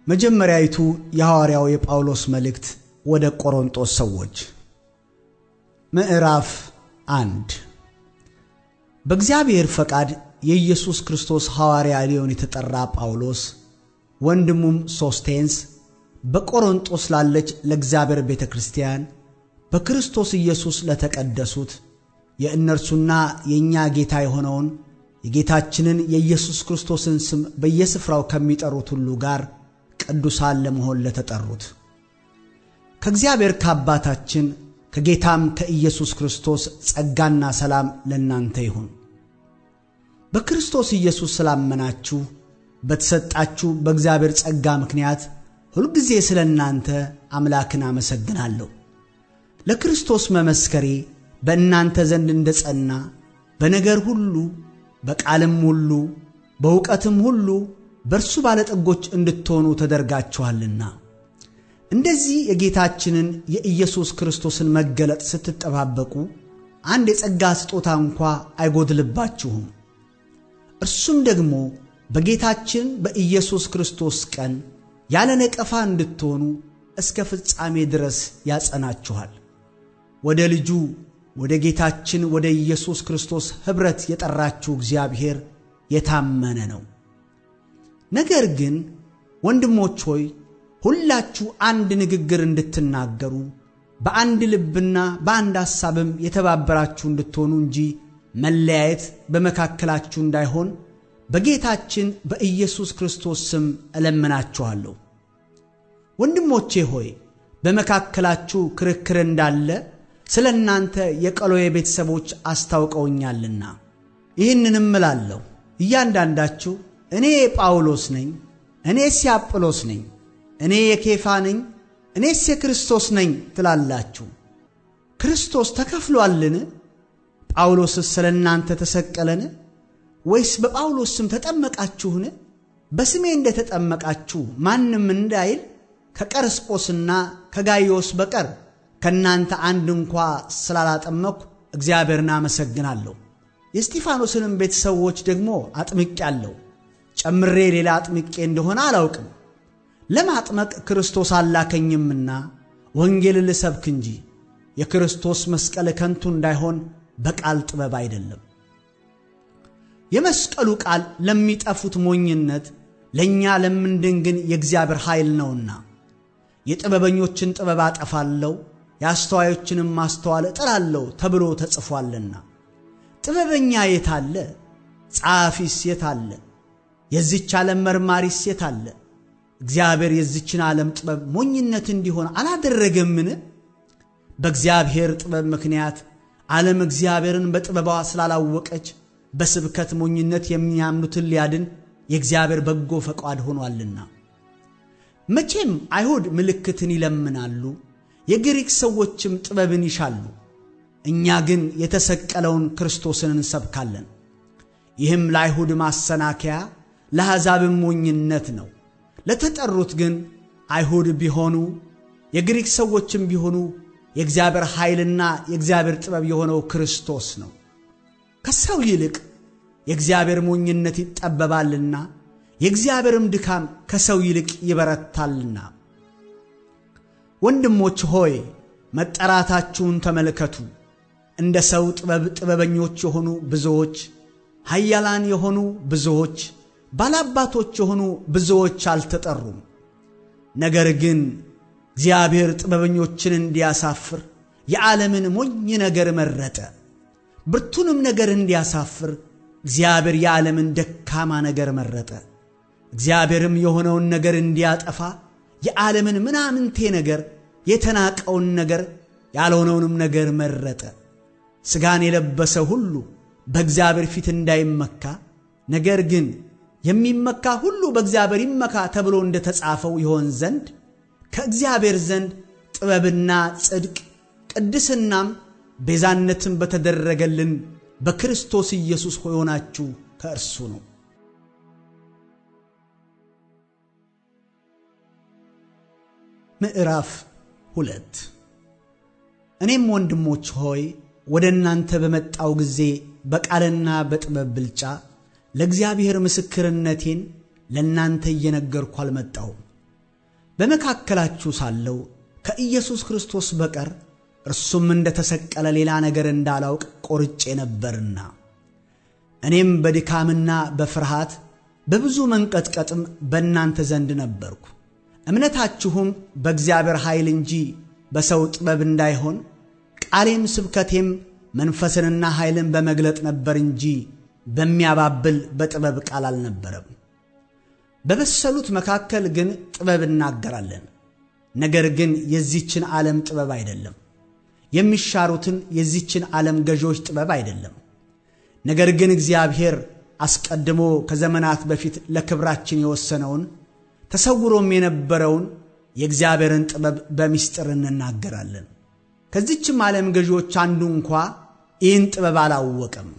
መጀመሪያይቱ የሐዋርያው የጳውሎስ መልእክት ወደ ቆሮንቶስ ሰዎች ምዕራፍ 1 በእግዚአብሔር ፈቃድ የኢየሱስ ክርስቶስ ሐዋርያ ሊሆን የተጠራ ጳውሎስ ወንድሙም ሶስቴንስ በቆሮንቶስ ላለች ለእግዚአብሔር ቤተክርስቲያን በክርስቶስ ኢየሱስ ለተቀደሱት የእነርሱና የኛ ጌታ የሆነውን የጌታችንን የኢየሱስ ክርስቶስን ስም በየስፍራው ከሚጠሩት ሁሉ ጋር ቅዱሳን ለመሆን ለተጠሩት ከእግዚአብሔር ከአባታችን ከጌታም ከኢየሱስ ክርስቶስ ጸጋና ሰላም ለእናንተ ይሁን። በክርስቶስ ኢየሱስ ስላመናችሁ በተሰጣችሁ በእግዚአብሔር ጸጋ ምክንያት ሁልጊዜ ስለእናንተ አምላክን አመሰግናለሁ። ለክርስቶስ መመስከሬ በእናንተ ዘንድ እንደጸና በነገር ሁሉ በቃልም ሁሉ በእውቀትም ሁሉ በእርሱ ባለጠጎች እንድትሆኑ ተደርጋችኋልና እንደዚህ የጌታችንን የኢየሱስ ክርስቶስን መገለጥ ስትጠባበቁ አንድ የጸጋ ስጦታ እንኳ አይጎድልባችሁም። እርሱም ደግሞ በጌታችን በኢየሱስ ክርስቶስ ቀን ያለ ነቀፋ እንድትሆኑ እስከ ፍጻሜ ድረስ ያጸናችኋል። ወደ ልጁ ወደ ጌታችን ወደ ኢየሱስ ክርስቶስ ኅብረት የጠራችሁ እግዚአብሔር የታመነ ነው። ነገር ግን ወንድሞች ሆይ ሁላችሁ አንድ ንግግር እንድትናገሩ በአንድ ልብና በአንድ ሐሳብም የተባበራችሁ እንድትሆኑ እንጂ መለያየት በመካከላችሁ እንዳይሆን በጌታችን በኢየሱስ ክርስቶስ ስም እለምናችኋለሁ። ወንድሞቼ ሆይ በመካከላችሁ ክርክር እንዳለ ስለናንተ የቀሎዬ ቤተሰቦች አስታውቀውኛልና ይህንንም እላለሁ፣ እያንዳንዳችሁ እኔ ጳውሎስ ነኝ፣ እኔስ የአጵሎስ ነኝ፣ እኔ የኬፋ ነኝ፣ እኔስ የክርስቶስ ነኝ ትላላችሁ። ክርስቶስ ተከፍሏልን? ጳውሎስስ ስለናንተ ተሰቀለን? ወይስ በጳውሎስ ስም ተጠመቃችሁን? በስሜ እንደተጠመቃችሁ ማንም እንዳይል ከቀርስጶስና ከጋይዮስ በቀር ከናንተ አንድ እንኳ ስላላጠመኩ እግዚአብሔርን አመሰግናለሁ። የስጢፋኖስንም ቤተሰቦች ደግሞ አጥምቄአለሁ። ጨምሬ ሌላ አጥምቄ እንደሆነ አላውቅም። ለማጥመቅ ክርስቶስ አላከኝምና ወንጌል ልሰብክ እንጂ የክርስቶስ መስቀል ከንቱ እንዳይሆን በቃል ጥበብ አይደለም። የመስቀሉ ቃል ለሚጠፉት ሞኝነት ለኛ ለምንድን ግን የእግዚአብሔር ኃይል ነውና የጥበበኞችን ጥበብ አጠፋለሁ የአስተዋዮችንም ማስተዋል እጥላለሁ ተብሎ ተጽፏልና። ጥበበኛ የታለ? ጻፊስ የታለ? የዚች ዓለም መርማሪስ የታለ? እግዚአብሔር የዚችን ዓለም ጥበብ ሞኝነት እንዲሆን አላደረገምን? በእግዚአብሔር ጥበብ ምክንያት ዓለም እግዚአብሔርን በጥበቧ ስላላወቀች በስብከት ሞኝነት የሚያምኑትን ሊያድን የእግዚአብሔር በጎ ፈቃድ ሆኗልና። መቼም አይሁድ ምልክትን ይለምናሉ፣ የግሪክ ሰዎችም ጥበብን ይሻሉ። እኛ ግን የተሰቀለውን ክርስቶስን እንሰብካለን። ይህም ለአይሁድ ማሰናከያ ለአሕዛብም ሞኝነት ነው። ለተጠሩት ግን አይሁድ ቢሆኑ የግሪክ ሰዎችም ቢሆኑ የእግዚአብሔር ኃይልና የእግዚአብሔር ጥበብ የሆነው ክርስቶስ ነው። ከሰው ይልቅ የእግዚአብሔር ሞኝነት ይጠበባልና የእግዚአብሔርም ድካም ከሰው ይልቅ ይበረታልና። ወንድሞች ሆይ መጠራታችሁን ተመልከቱ። እንደ ሰው ጥበብ ጥበበኞች የሆኑ ብዙዎች፣ ኃያላን የሆኑ ብዙዎች፣ ባላባቶች የሆኑ ብዙዎች አልተጠሩም። ነገር ግን እግዚአብሔር ጥበበኞችን እንዲያሳፍር የዓለምን ሞኝ ነገር መረጠ። ብርቱንም ነገር እንዲያሳፍር እግዚአብሔር የዓለምን ደካማ ነገር መረጠ። እግዚአብሔርም የሆነውን ነገር እንዲያጠፋ የዓለምን ምናምንቴ ነገር የተናቀውን ነገር ያልሆነውንም ነገር መረጠ። ሥጋን የለበሰ ሁሉ በእግዚአብሔር ፊት እንዳይመካ ነገር ግን የሚመካ ሁሉ በእግዚአብሔር ይመካ ተብሎ እንደተጻፈው ይሆን ዘንድ ከእግዚአብሔር ዘንድ ጥበብና ጽድቅ ቅድስናም ቤዛነትም በተደረገልን በክርስቶስ ኢየሱስ ሆናችሁ ከእርሱ ነው። ምዕራፍ 2 እኔም ወንድሞች ሆይ ወደ እናንተ በመጣው ጊዜ በቃልና በጥበብ ብልጫ ለእግዚአብሔር ምስክርነቴን ለእናንተ እየነገርኩ አልመጣሁም። በመካከላችሁ ሳለው ከኢየሱስ ክርስቶስ በቀር እርሱም እንደተሰቀለ ሌላ ነገር እንዳላውቅ ቆርጬ ነበርና እኔም በድካምና በፍርሃት በብዙ መንቀጥቀጥም በእናንተ ዘንድ ነበርኩ። እምነታችሁም በእግዚአብሔር ኃይል እንጂ በሰው ጥበብ እንዳይሆን ቃሌም ስብከቴም መንፈስንና ኃይልን በመግለጥ ነበር እንጂ በሚያባብል በጥበብ ቃል አልነበረም። በበሰሉት መካከል ግን ጥበብ እናገራለን፣ ነገር ግን የዚችን ዓለም ጥበብ አይደለም፣ የሚሻሩትን የዚችን ዓለም ገዦች ጥበብ አይደለም። ነገር ግን እግዚአብሔር አስቀድሞ ከዘመናት በፊት ለክብራችን የወሰነውን ተሰውሮም የነበረውን የእግዚአብሔርን ጥበብ በሚስጥር እንናገራለን። ከዚችም ዓለም ገዦች አንዱ እንኳ ይህን ጥበብ አላወቀም።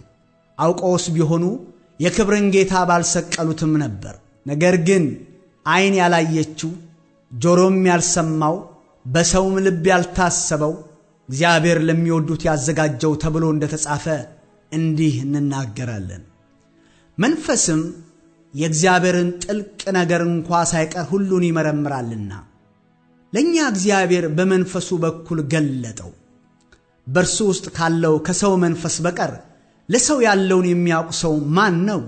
አውቀውስ ቢሆኑ የክብርን ጌታ ባልሰቀሉትም ነበር። ነገር ግን ዓይን ያላየችው ጆሮም ያልሰማው በሰውም ልብ ያልታሰበው እግዚአብሔር ለሚወዱት ያዘጋጀው ተብሎ እንደተጻፈ እንዲህ እንናገራለን። መንፈስም የእግዚአብሔርን ጥልቅ ነገር እንኳ ሳይቀር ሁሉን ይመረምራልና ለኛ እግዚአብሔር በመንፈሱ በኩል ገለጠው። በእርሱ ውስጥ ካለው ከሰው መንፈስ በቀር ለሰው ያለውን የሚያውቅ ሰው ማን ነው?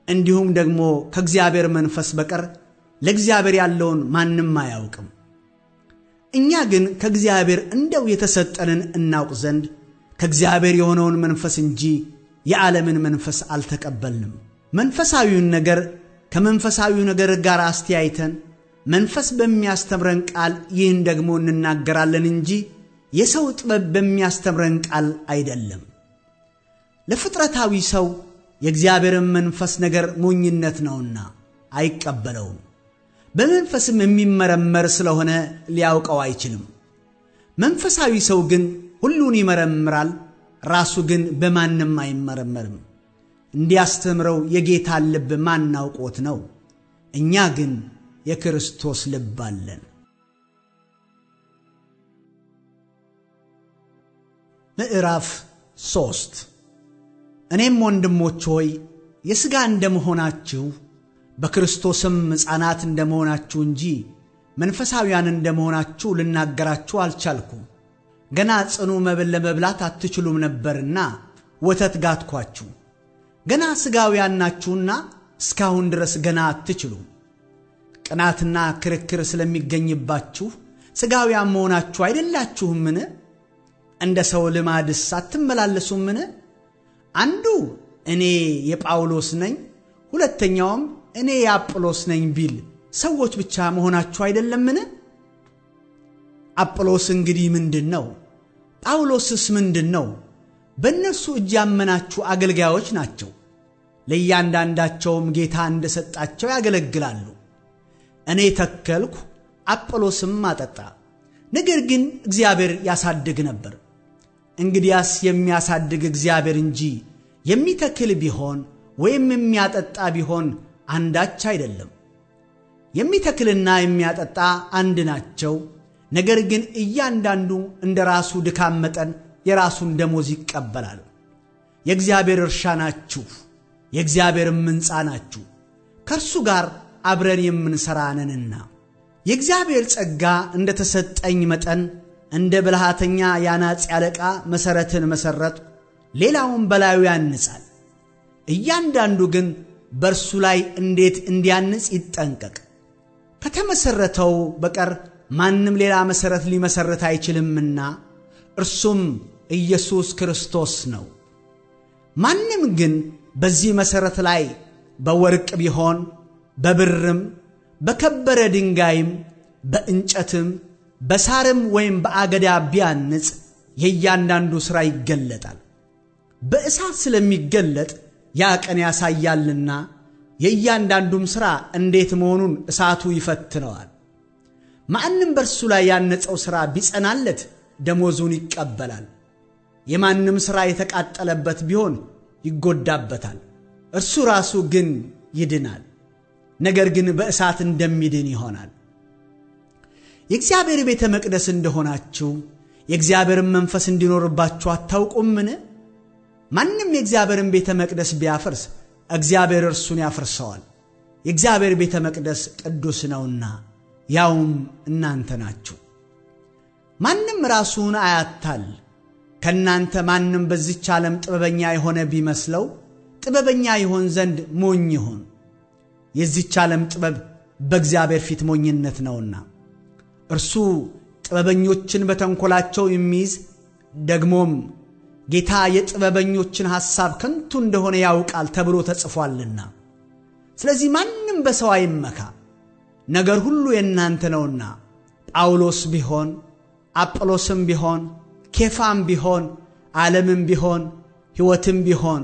እንዲሁም ደግሞ ከእግዚአብሔር መንፈስ በቀር ለእግዚአብሔር ያለውን ማንም አያውቅም። እኛ ግን ከእግዚአብሔር እንደው የተሰጠንን እናውቅ ዘንድ ከእግዚአብሔር የሆነውን መንፈስ እንጂ የዓለምን መንፈስ አልተቀበልንም። መንፈሳዊውን ነገር ከመንፈሳዊው ነገር ጋር አስተያይተን መንፈስ በሚያስተምረን ቃል ይህን ደግሞ እንናገራለን እንጂ የሰው ጥበብ በሚያስተምረን ቃል አይደለም። ለፍጥረታዊ ሰው የእግዚአብሔርን መንፈስ ነገር ሞኝነት ነውና አይቀበለውም። በመንፈስም የሚመረመር ስለሆነ ሊያውቀው አይችልም። መንፈሳዊ ሰው ግን ሁሉን ይመረምራል፣ ራሱ ግን በማንም አይመረመርም። እንዲያስተምረው የጌታን ልብ ማን አውቆት ነው? እኛ ግን የክርስቶስ ልብ አለን። ምዕራፍ 3 እኔም ወንድሞች ሆይ የሥጋ እንደመሆናችሁ በክርስቶስም ሕፃናት እንደመሆናችሁ እንጂ መንፈሳውያን እንደመሆናችሁ ልናገራችሁ አልቻልኩም። ገና ጽኑ መብል ለመብላት አትችሉም ነበርና ወተት ጋትኳችሁ። ገና ሥጋውያን ናችሁና እስካሁን ድረስ ገና አትችሉም። ቅናትና ክርክር ስለሚገኝባችሁ ሥጋውያን መሆናችሁ አይደላችሁምን? እንደ ሰው ልማድስ አትመላለሱምን? አንዱ እኔ የጳውሎስ ነኝ፣ ሁለተኛውም እኔ የአጵሎስ ነኝ ቢል ሰዎች ብቻ መሆናችሁ አይደለምን? አጵሎስ እንግዲህ ምንድነው? ጳውሎስስ ምንድነው? በእነርሱ እጅ ያመናችሁ አገልጋዮች ናቸው። ለእያንዳንዳቸውም ጌታ እንደሰጣቸው ያገለግላሉ። እኔ ተከልኩ፣ አጵሎስም አጠጣ፣ ነገር ግን እግዚአብሔር ያሳድግ ነበር። እንግዲያስ የሚያሳድግ እግዚአብሔር እንጂ የሚተክል ቢሆን ወይም የሚያጠጣ ቢሆን አንዳች አይደለም። የሚተክልና የሚያጠጣ አንድ ናቸው። ነገር ግን እያንዳንዱ እንደራሱ ድካም መጠን የራሱን ደሞዝ ይቀበላል። የእግዚአብሔር እርሻ ናችሁ፣ የእግዚአብሔርም ሕንጻ ናችሁ፣ ከእርሱ ጋር አብረን የምንሠራ ነንና። የእግዚአብሔር ጸጋ እንደተሰጠኝ መጠን እንደ ብልሃተኛ ያናጺ አለቃ መሠረትን መሠረትሁ፣ ሌላውም በላዩ ያንጻል። እያንዳንዱ ግን በእርሱ ላይ እንዴት እንዲያንጽ ይጠንቀቅ። ከተመሠረተው በቀር ማንም ሌላ መሠረት ሊመሠረት አይችልምና እርሱም ኢየሱስ ክርስቶስ ነው። ማንም ግን በዚህ መሠረት ላይ በወርቅ ቢሆን በብርም በከበረ ድንጋይም በእንጨትም በሳርም ወይም በአገዳ ቢያንጽ የእያንዳንዱ ሥራ ይገለጣል። በእሳት ስለሚገለጥ ያ ቀን ያሳያልና የእያንዳንዱም ሥራ እንዴት መሆኑን እሳቱ ይፈትነዋል። ማንም በእርሱ ላይ ያነጸው ሥራ ቢጸናለት ደሞዙን ይቀበላል። የማንም ሥራ የተቃጠለበት ቢሆን ይጎዳበታል፣ እርሱ ራሱ ግን ይድናል፣ ነገር ግን በእሳት እንደሚድን ይሆናል። የእግዚአብሔር ቤተ መቅደስ እንደሆናችሁ የእግዚአብሔርን መንፈስ እንዲኖርባችሁ አታውቁምን? ማንም የእግዚአብሔርን ቤተ መቅደስ ቢያፈርስ እግዚአብሔር እርሱን ያፈርሰዋል። የእግዚአብሔር ቤተ መቅደስ ቅዱስ ነውና ያውም እናንተ ናችሁ። ማንም ራሱን አያታል። ከናንተ ማንም በዚች ዓለም ጥበበኛ የሆነ ቢመስለው ጥበበኛ ይሆን ዘንድ ሞኝ ይሁን። የዚች ዓለም ጥበብ በእግዚአብሔር ፊት ሞኝነት ነውና። እርሱ ጥበበኞችን በተንኮላቸው የሚይዝ ደግሞም ጌታ የጥበበኞችን ሐሳብ ከንቱ እንደሆነ ያውቃል ተብሎ ተጽፏልና። ስለዚህ ማንም በሰው አይመካ፣ ነገር ሁሉ የናንተ ነውና። ጳውሎስ ቢሆን አጵሎስም ቢሆን ኬፋም ቢሆን ዓለምም ቢሆን ሕይወትም ቢሆን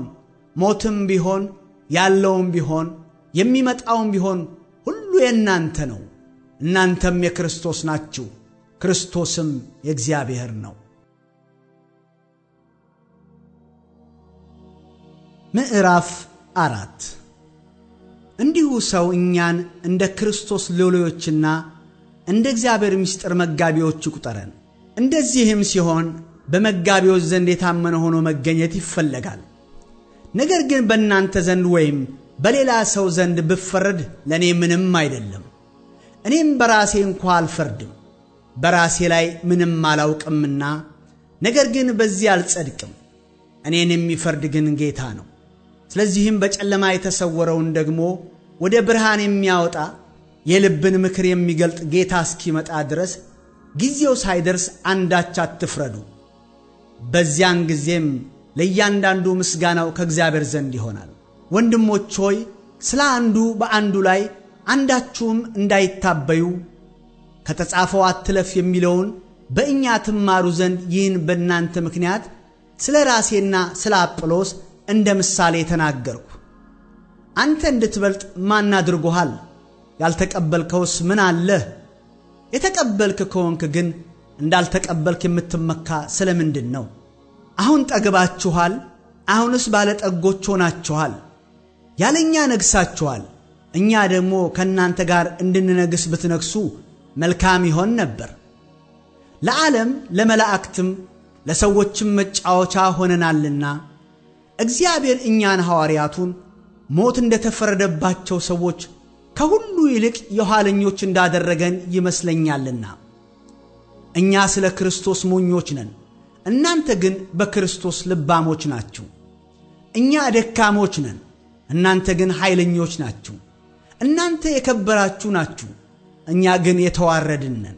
ሞትም ቢሆን ያለውም ቢሆን የሚመጣውም ቢሆን ሁሉ የናንተ ነው። እናንተም የክርስቶስ ናችሁ፣ ክርስቶስም የእግዚአብሔር ነው። ምዕራፍ 4 እንዲሁ ሰው እኛን እንደ ክርስቶስ ሎሌዎችና እንደ እግዚአብሔር ምስጢር መጋቢዎች ይቁጠረን። እንደዚህም ሲሆን በመጋቢዎች ዘንድ የታመነ ሆኖ መገኘት ይፈለጋል። ነገር ግን በእናንተ ዘንድ ወይም በሌላ ሰው ዘንድ ብፈረድ ለእኔ ምንም አይደለም። እኔም በራሴ እንኳ አልፈርድም፣ በራሴ ላይ ምንም አላውቅምና። ነገር ግን በዚህ አልጸድቅም፣ እኔን የሚፈርድ ግን ጌታ ነው። ስለዚህም በጨለማ የተሰወረውን ደግሞ ወደ ብርሃን የሚያወጣ የልብን ምክር የሚገልጥ ጌታ እስኪመጣ ድረስ ጊዜው ሳይደርስ አንዳች አትፍረዱ። በዚያን ጊዜም ለእያንዳንዱ ምስጋናው ከእግዚአብሔር ዘንድ ይሆናል። ወንድሞች ሆይ ስለ አንዱ በአንዱ ላይ አንዳችሁም እንዳይታበዩ ከተጻፈው አትለፍ የሚለውን በእኛ ትማሩ ዘንድ ይህን በእናንተ ምክንያት ስለ ራሴና ስለ አጵሎስ እንደ ምሳሌ ተናገርኩ። አንተ እንድትበልጥ ማን አድርጎሃል? ያልተቀበልከውስ ምን አለህ? የተቀበልክ ከሆንክ ግን እንዳልተቀበልክ የምትመካ ስለምንድን ነው? አሁን ጠግባችኋል፣ አሁንስ ባለጠጎች ሆናችኋል። ያለኛ ነግሳችኋል። እኛ ደግሞ ከእናንተ ጋር እንድንነግስ ብትነግሱ መልካም ይሆን ነበር። ለዓለም ለመላእክትም ለሰዎችም መጫወቻ ሆነናልና እግዚአብሔር እኛን ሐዋርያቱን ሞት እንደተፈረደባቸው ሰዎች ከሁሉ ይልቅ የኋለኞች እንዳደረገን ይመስለኛልና። እኛ ስለ ክርስቶስ ሞኞች ነን፣ እናንተ ግን በክርስቶስ ልባሞች ናችሁ። እኛ ደካሞች ነን፣ እናንተ ግን ኃይለኞች ናችሁ። እናንተ የከበራችሁ ናችሁ፣ እኛ ግን የተዋረድን ነን።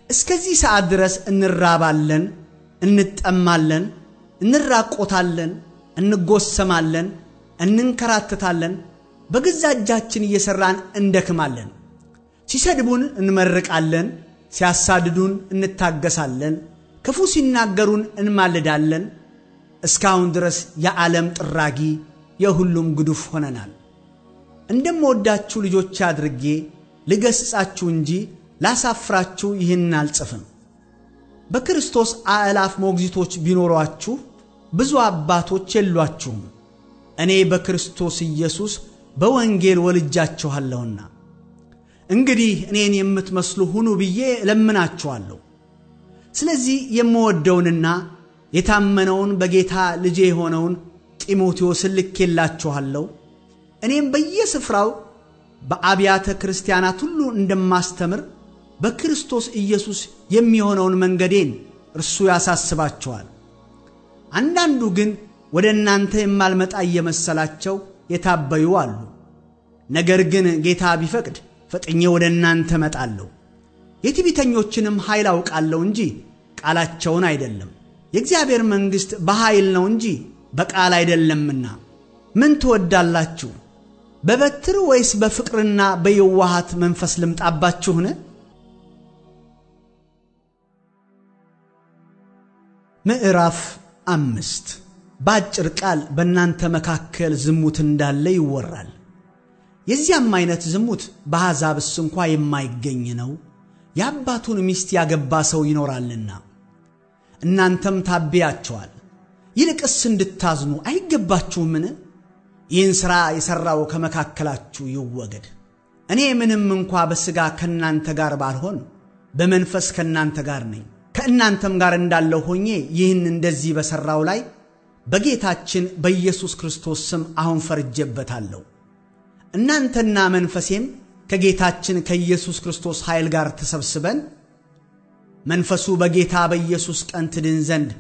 እስከዚህ ሰዓት ድረስ እንራባለን፣ እንጠማለን፣ እንራቆታለን፣ እንጎሰማለን፣ እንንከራተታለን፣ በገዛ እጃችን እየሰራን እንደክማለን። ሲሰድቡን እንመርቃለን፣ ሲያሳድዱን እንታገሳለን፣ ክፉ ሲናገሩን እንማልዳለን። እስካሁን ድረስ የዓለም ጥራጊ የሁሉም ግዱፍ ሆነናል። እንደምወዳችሁ ልጆች አድርጌ ልገስጻችሁ እንጂ ላሳፍራችሁ ይህን አልጽፍም። በክርስቶስ አእላፍ ሞግዚቶች ቢኖሯችሁ ብዙ አባቶች የሏችሁም። እኔ በክርስቶስ ኢየሱስ በወንጌል ወልጃችኋለሁና እንግዲህ እኔን የምትመስሉ ሁኑ ብዬ ለምናችኋለሁ። ስለዚህ የምወደውንና የታመነውን በጌታ ልጄ የሆነውን ጢሞቴዎስን ልኬላችኋለሁ። እኔም በየስፍራው በአብያተ ክርስቲያናት ሁሉ እንደማስተምር በክርስቶስ ኢየሱስ የሚሆነውን መንገዴን እርሱ ያሳስባቸዋል። አንዳንዱ ግን ወደ እናንተ የማልመጣ እየመሰላቸው የታበዩ አሉ። ነገር ግን ጌታ ቢፈቅድ ፈጥኜ ወደ እናንተ መጣለሁ። የትዕቢተኞችንም ኃይል አውቃለሁ እንጂ ቃላቸውን አይደለም። የእግዚአብሔር መንግሥት በኃይል ነው እንጂ በቃል አይደለምና። ምን ትወዳላችሁ? በበትር ወይስ በፍቅርና በየዋሃት መንፈስ ልምጣባችሁን? ምዕራፍ 5 በአጭር ቃል በእናንተ መካከል ዝሙት እንዳለ ይወራል። የዚያም አይነት ዝሙት በአሕዛብስ እንኳ የማይገኝ ነው፣ የአባቱን ሚስት ያገባ ሰው ይኖራልና። እናንተም ታበያችኋል። ይልቅስ እንድታዝኑ አይገባችሁምን? ይህን ሥራ የሠራው ከመካከላችሁ ይወገድ። እኔ ምንም እንኳ በሥጋ ከእናንተ ጋር ባልሆን በመንፈስ ከእናንተ ጋር ነኝ። ከእናንተም ጋር እንዳለው ሆኜ ይህን እንደዚህ በሠራው ላይ በጌታችን በኢየሱስ ክርስቶስ ስም አሁን ፈርጄበታለሁ። እናንተና መንፈሴም ከጌታችን ከኢየሱስ ክርስቶስ ኃይል ጋር ተሰብስበን መንፈሱ በጌታ በኢየሱስ ቀን ትድን ዘንድ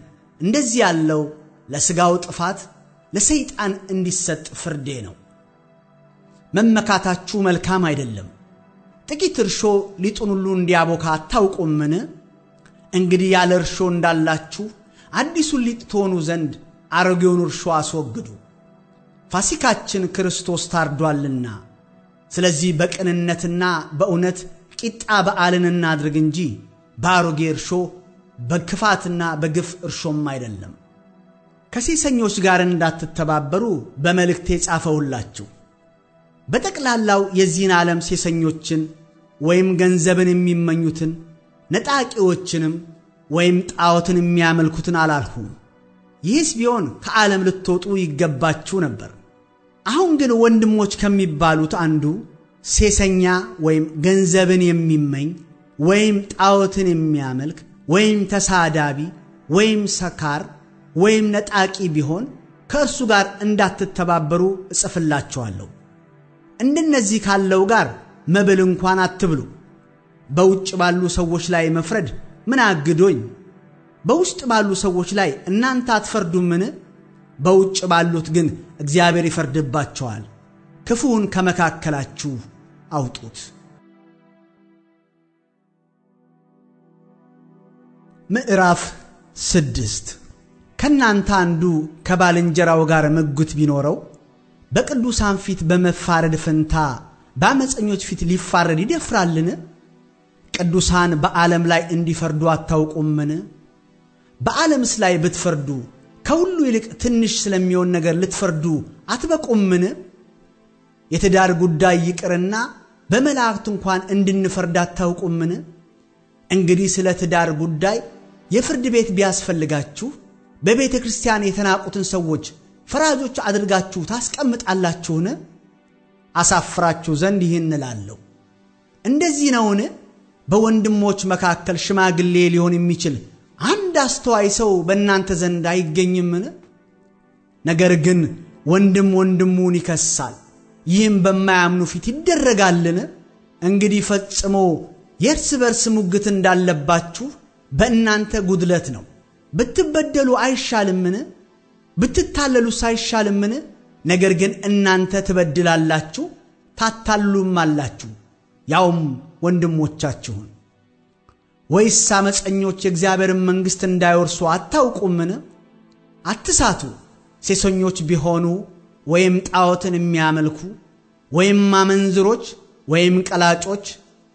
እንደዚህ ያለው ለሥጋው ጥፋት ለሰይጣን እንዲሰጥ ፍርዴ ነው። መመካታችሁ መልካም አይደለም። ጥቂት እርሾ ሊጡን ሁሉ እንዲያቦካ አታውቁምን? እንግዲህ ያለ እርሾ እንዳላችሁ አዲሱን ሊጥ ትሆኑ ዘንድ አሮጌውን እርሾ አስወግዱ። ፋሲካችን ክርስቶስ ታርዷልና፣ ስለዚህ በቅንነትና በእውነት ቂጣ በዓልን እናድርግ እንጂ በአሮጌ እርሾ በክፋትና በግፍ እርሾም አይደለም። ከሴሰኞች ጋር እንዳትተባበሩ በመልእክቴ ጻፈሁላችሁ። በጠቅላላው የዚህን ዓለም ሴሰኞችን ወይም ገንዘብን የሚመኙትን ነጣቂዎችንም ወይም ጣዖትን የሚያመልኩትን አላልሁም። ይህስ ቢሆን ከዓለም ልትወጡ ይገባችሁ ነበር። አሁን ግን ወንድሞች ከሚባሉት አንዱ ሴሰኛ ወይም ገንዘብን የሚመኝ ወይም ጣዖትን የሚያመልክ ወይም ተሳዳቢ ወይም ሰካር ወይም ነጣቂ ቢሆን ከእርሱ ጋር እንዳትተባበሩ እጽፍላችኋለሁ። እንደነዚህ ካለው ጋር መብል እንኳን አትብሉ። በውጭ ባሉ ሰዎች ላይ መፍረድ ምን አግዶኝ? በውስጥ ባሉ ሰዎች ላይ እናንተ አትፈርዱምን? በውጭ ባሉት ግን እግዚአብሔር ይፈርድባቸዋል። ክፉውን ከመካከላችሁ አውጡት። ምዕራፍ 6 ከናንተ አንዱ ከባልንጀራው ጋር መጉት ቢኖረው በቅዱሳን ፊት በመፋረድ ፈንታ በአመፀኞች ፊት ሊፋረድ ይደፍራልን? ቅዱሳን በዓለም ላይ እንዲፈርዱ አታውቁምን? በዓለምስ ላይ ብትፈርዱ ከሁሉ ይልቅ ትንሽ ስለሚሆን ነገር ልትፈርዱ አትበቁምን? የትዳር ጉዳይ ይቅርና በመላእክት እንኳን እንድንፈርድ አታውቁምን? እንግዲህ ስለ ትዳር ጉዳይ የፍርድ ቤት ቢያስፈልጋችሁ በቤተ ክርስቲያን የተናቁትን ሰዎች ፈራጆች አድርጋችሁ ታስቀምጣላችሁን? አሳፍራችሁ ዘንድ ይህን እላለሁ። እንደዚህ ነውን? በወንድሞች መካከል ሽማግሌ ሊሆን የሚችል አንድ አስተዋይ ሰው በእናንተ ዘንድ አይገኝምን? ነገር ግን ወንድም ወንድሙን ይከሳል፣ ይህም በማያምኑ ፊት ይደረጋልን? እንግዲህ ፈጽሞ የእርስ በርስ ሙግት እንዳለባችሁ በእናንተ ጉድለት ነው። ብትበደሉ አይሻልምን? ብትታለሉስ አይሻልምን? ነገር ግን እናንተ ትበድላላችሁ ታታሉም አላችሁ፣ ያውም ወንድሞቻችሁን። ወይስ አመፀኞች የእግዚአብሔርን መንግሥት እንዳይወርሱ አታውቁምን? አትሳቱ። ሴሰኞች ቢሆኑ ወይም ጣዖትን የሚያመልኩ ወይም አመንዝሮች ወይም ቀላጮች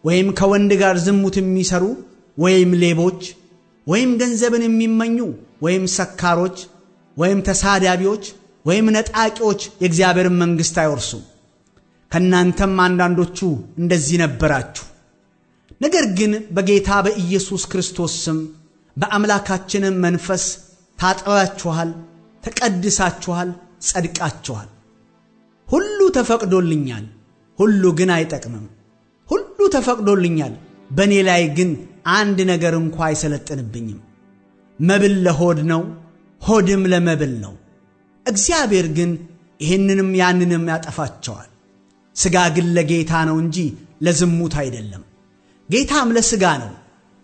ወይም ከወንድ ጋር ዝሙት የሚሰሩ ወይም ሌቦች ወይም ገንዘብን የሚመኙ ወይም ሰካሮች ወይም ተሳዳቢዎች ወይም ነጣቂዎች የእግዚአብሔርን መንግሥት አይወርሱም። ከናንተም አንዳንዶቹ እንደዚህ ነበራችሁ። ነገር ግን በጌታ በኢየሱስ ክርስቶስ ስም በአምላካችንም መንፈስ ታጥባችኋል፣ ተቀድሳችኋል፣ ጸድቃችኋል። ሁሉ ተፈቅዶልኛል፣ ሁሉ ግን አይጠቅምም። ሁሉ ተፈቅዶልኛል፣ በእኔ ላይ ግን አንድ ነገር እንኳ አይሰለጥንብኝም። መብል ለሆድ ነው፣ ሆድም ለመብል ነው። እግዚአብሔር ግን ይህንንም ያንንም ያጠፋቸዋል። ሥጋ ግን ለጌታ ነው እንጂ ለዝሙት አይደለም፣ ጌታም ለሥጋ ነው።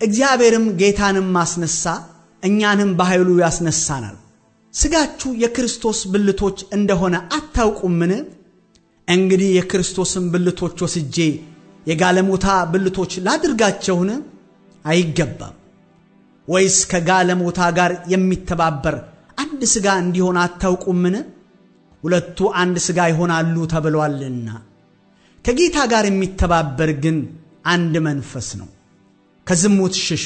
እግዚአብሔርም ጌታንም ማስነሳ፣ እኛንም በኃይሉ ያስነሳናል። ሥጋችሁ የክርስቶስ ብልቶች እንደሆነ አታውቁምን? እንግዲህ የክርስቶስን ብልቶች ወስጄ የጋለሞታ ብልቶች ላድርጋቸውን? አይገባም። ወይስ ከጋለሞታ ጋር የሚተባበር አንድ ሥጋ እንዲሆን አታውቁምን? ሁለቱ አንድ ሥጋ ይሆናሉ ተብሏልና። ከጌታ ጋር የሚተባበር ግን አንድ መንፈስ ነው። ከዝሙት ሽሹ።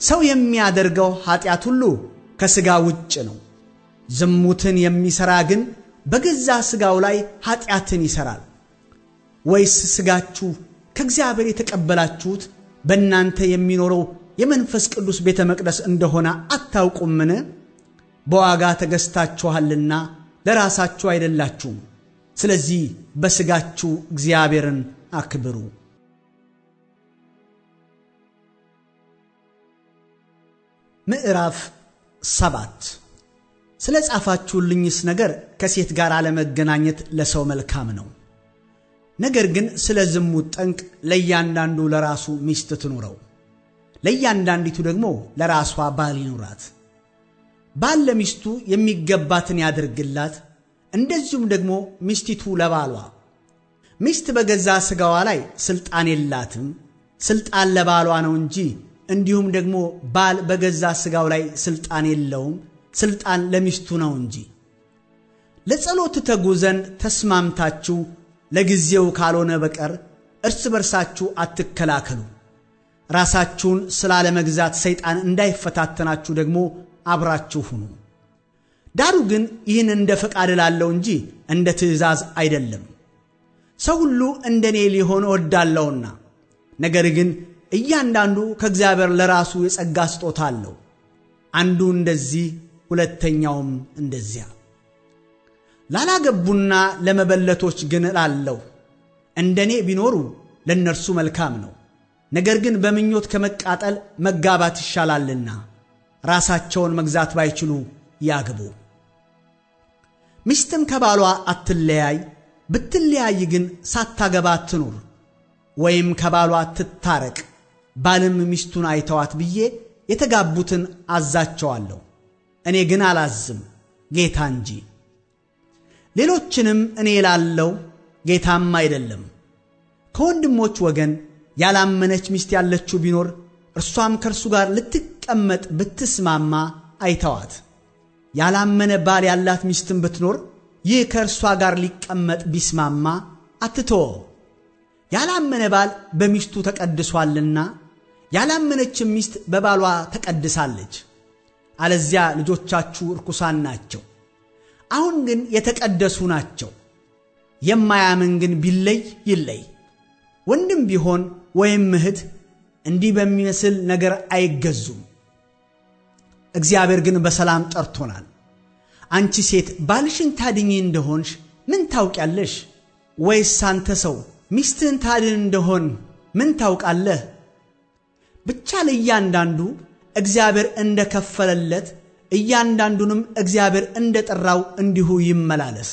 ሰው የሚያደርገው ኃጢአት ሁሉ ከሥጋ ውጭ ነው። ዝሙትን የሚሠራ ግን በገዛ ሥጋው ላይ ኃጢአትን ይሠራል። ወይስ ሥጋችሁ ከእግዚአብሔር የተቀበላችሁት በእናንተ የሚኖረው የመንፈስ ቅዱስ ቤተ መቅደስ እንደሆነ አታውቁምን? በዋጋ ተገዝታችኋልና ለራሳችሁ አይደላችሁም። ስለዚህ በሥጋችሁ እግዚአብሔርን አክብሩ። ምዕራፍ 7 ስለ ጻፋችሁልኝስ ነገር ከሴት ጋር አለመገናኘት ለሰው መልካም ነው። ነገር ግን ስለ ዝሙት ጠንቅ ለእያንዳንዱ ለራሱ ሚስት ትኑረው፣ ለእያንዳንዲቱ ደግሞ ለራሷ ባል ይኑራት። ባል ለሚስቱ የሚገባትን ያድርግላት፣ እንደዚሁም ደግሞ ሚስቲቱ ለባሏ። ሚስት በገዛ ሥጋዋ ላይ ሥልጣን የላትም፣ ሥልጣን ለባሏ ነው እንጂ። እንዲሁም ደግሞ ባል በገዛ ሥጋው ላይ ሥልጣን የለውም፣ ሥልጣን ለሚስቱ ነው እንጂ። ለጸሎት ትተጉ ዘንድ ተስማምታችሁ ለጊዜው ካልሆነ በቀር እርስ በርሳችሁ አትከላከሉ። ራሳችሁን ስላለመግዛት ሰይጣን እንዳይፈታተናችሁ ደግሞ አብራችሁ ሁኑ። ዳሩ ግን ይህን እንደ ፈቃድ እላለሁ እንጂ እንደ ትእዛዝ አይደለም። ሰው ሁሉ እንደኔ ሊሆን እወዳለሁና፣ ነገር ግን እያንዳንዱ ከእግዚአብሔር ለራሱ የጸጋ ስጦታ አለው፣ አንዱ እንደዚህ ሁለተኛውም እንደዚያ። ላላገቡና ለመበለቶች ግን እላለሁ፣ እንደኔ ቢኖሩ ለእነርሱ መልካም ነው። ነገር ግን በምኞት ከመቃጠል መጋባት ይሻላልና ራሳቸውን መግዛት ባይችሉ ያግቡ። ሚስትም ከባሏ አትለያይ፣ ብትለያይ ግን ሳታገባ ትኑር፣ ወይም ከባሏ ትታረቅ፣ ባልም ሚስቱን አይተዋት ብዬ የተጋቡትን አዛቸዋለሁ። እኔ ግን አላዝም፣ ጌታ እንጂ። ሌሎችንም እኔ እላለሁ፣ ጌታም አይደለም። ከወንድሞች ወገን ያላመነች ሚስት ያለችው ቢኖር እርሷም ከእርሱ ጋር ልትቀመጥ ብትስማማ አይተዋት። ያላመነ ባል ያላት ሚስትም ብትኖር ይህ ከእርሷ ጋር ሊቀመጥ ቢስማማ አትተወው። ያላመነ ባል በሚስቱ ተቀድሷልና ያላመነችም ሚስት በባሏ ተቀድሳለች። አለዚያ ልጆቻችሁ ርኩሳን ናቸው። አሁን ግን የተቀደሱ ናቸው። የማያምን ግን ቢለይ ይለይ። ወንድም ቢሆን ወይም እህት እንዲህ በሚመስል ነገር አይገዙም። እግዚአብሔር ግን በሰላም ጠርቶናል። አንቺ ሴት ባልሽን ታድኚ እንደሆንሽ ምን ታውቂያለሽ? ወይስ አንተ ሰው ሚስትህን ታድን እንደሆን ምን ታውቃለህ? ብቻ ለእያንዳንዱ እግዚአብሔር እንደከፈለለት እያንዳንዱንም እግዚአብሔር እንደጠራው እንዲሁ ይመላለስ።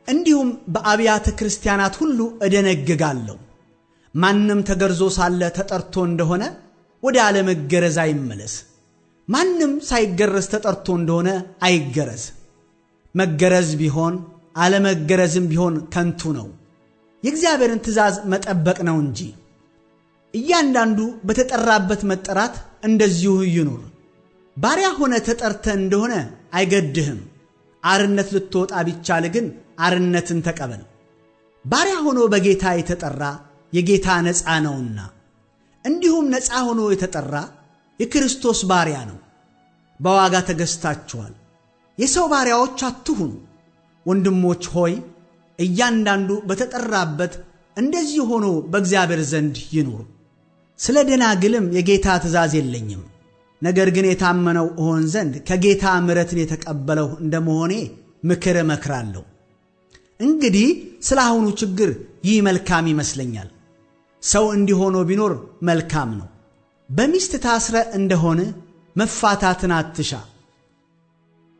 እንዲሁም በአብያተ ክርስቲያናት ሁሉ እደነግጋለሁ፣ ማንም ተገርዞ ሳለ ተጠርቶ እንደሆነ ወደ አለመገረዝ አይመለስ፣ ማንም ሳይገረዝ ተጠርቶ እንደሆነ አይገረዝ። መገረዝ ቢሆን አለመገረዝም ቢሆን ከንቱ ነው፣ የእግዚአብሔርን ትእዛዝ መጠበቅ ነው እንጂ። እያንዳንዱ በተጠራበት መጠራት እንደዚሁ ይኑር። ባሪያ ሆነ ተጠርተ እንደሆነ አይገድህም። አርነት ልትወጣ ቢቻል ግን አርነትን ተቀበል። ባሪያ ሆኖ በጌታ የተጠራ የጌታ ነፃ ነውና፣ እንዲሁም ነፃ ሆኖ የተጠራ የክርስቶስ ባሪያ ነው። በዋጋ ተገዝታችኋል። የሰው ባሪያዎች አትሁኑ። ወንድሞች ሆይ እያንዳንዱ በተጠራበት እንደዚህ ሆኖ በእግዚአብሔር ዘንድ ይኑር። ስለ ደናግልም የጌታ ትእዛዝ የለኝም፣ ነገር ግን የታመነው እሆን ዘንድ ከጌታ ምሕረትን የተቀበለው እንደመሆኔ ምክር እመክራለሁ። እንግዲህ ስለ አሁኑ ችግር ይህ መልካም ይመስለኛል። ሰው እንዲሆኖ ቢኖር መልካም ነው። በሚስት ታስረ እንደሆነ መፋታትን አትሻ።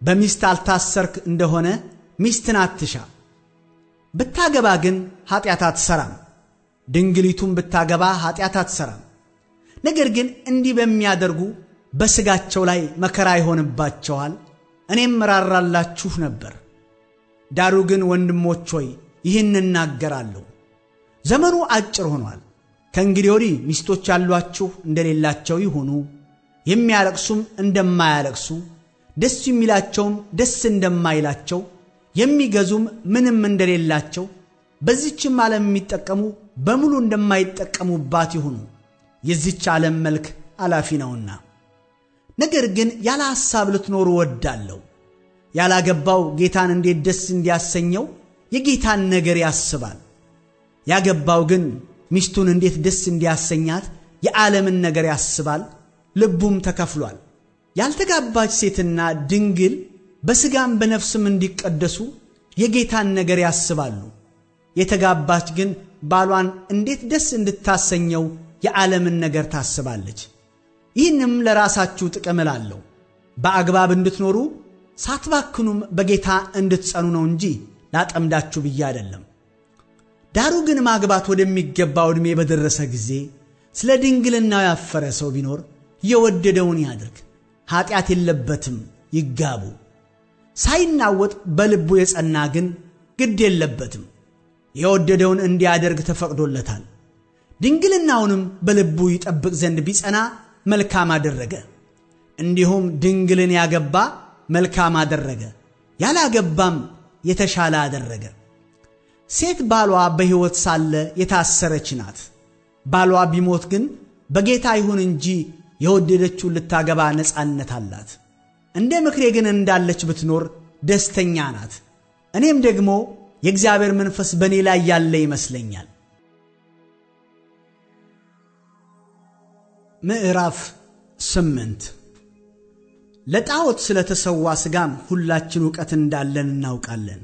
በሚስት አልታሰርክ እንደሆነ ሚስትን አትሻ። ብታገባ ግን ኃጢአት አትሰራም፣ ድንግሊቱም ብታገባ ኃጢአት አትሰራም። ነገር ግን እንዲህ በሚያደርጉ በሥጋቸው ላይ መከራ ይሆንባቸዋል፣ እኔም ራራላችሁ ነበር። ዳሩ ግን ወንድሞች ሆይ ይህን እናገራለሁ፣ ዘመኑ አጭር ሆኗል። ከእንግዲህ ወዲህ ሚስቶች ያሏችሁ እንደሌላቸው ይሁኑ፣ የሚያለቅሱም እንደማያለቅሱ፣ ደስ የሚላቸውም ደስ እንደማይላቸው፣ የሚገዙም ምንም እንደሌላቸው፣ በዚህችም ዓለም የሚጠቀሙ በሙሉ እንደማይጠቀሙባት ይሁኑ። የዚህች ዓለም መልክ አላፊ ነውና። ነገር ግን ያለ ሐሳብ ልትኖሩ እወዳለሁ። ያላገባው ጌታን እንዴት ደስ እንዲያሰኘው የጌታን ነገር ያስባል። ያገባው ግን ሚስቱን እንዴት ደስ እንዲያሰኛት የዓለምን ነገር ያስባል፣ ልቡም ተከፍሏል። ያልተጋባች ሴትና ድንግል በሥጋም በነፍስም እንዲቀደሱ የጌታን ነገር ያስባሉ። የተጋባች ግን ባሏን እንዴት ደስ እንድታሰኘው የዓለምን ነገር ታስባለች። ይህንም ለራሳችሁ ጥቅም እላለሁ፣ በአግባብ እንድትኖሩ ሳትባክኑም በጌታ እንድትጸኑ ነው እንጂ ላጠምዳችሁ ብዬ አይደለም። ዳሩ ግን ማግባት ወደሚገባው ዕድሜ በደረሰ ጊዜ ስለ ድንግልናው ያፈረ ሰው ቢኖር የወደደውን ያድርግ፣ ኃጢአት የለበትም፣ ይጋቡ። ሳይናወጥ በልቡ የጸና ግን ግድ የለበትም፣ የወደደውን እንዲያደርግ ተፈቅዶለታል። ድንግልናውንም በልቡ ይጠብቅ ዘንድ ቢጸና መልካም አደረገ። እንዲሁም ድንግልን ያገባ መልካም አደረገ፣ ያላገባም የተሻለ አደረገ። ሴት ባሏ በሕይወት ሳለ የታሰረች ናት። ባሏ ቢሞት ግን በጌታ ይሁን እንጂ የወደደችውን ልታገባ ነጻነት አላት። እንደ ምክሬ ግን እንዳለች ብትኖር ደስተኛ ናት። እኔም ደግሞ የእግዚአብሔር መንፈስ በእኔ ላይ ያለ ይመስለኛል። ምዕራፍ 8 ለጣዖት ስለተሰዋ ሥጋም ሁላችን ዕውቀት እንዳለን እናውቃለን።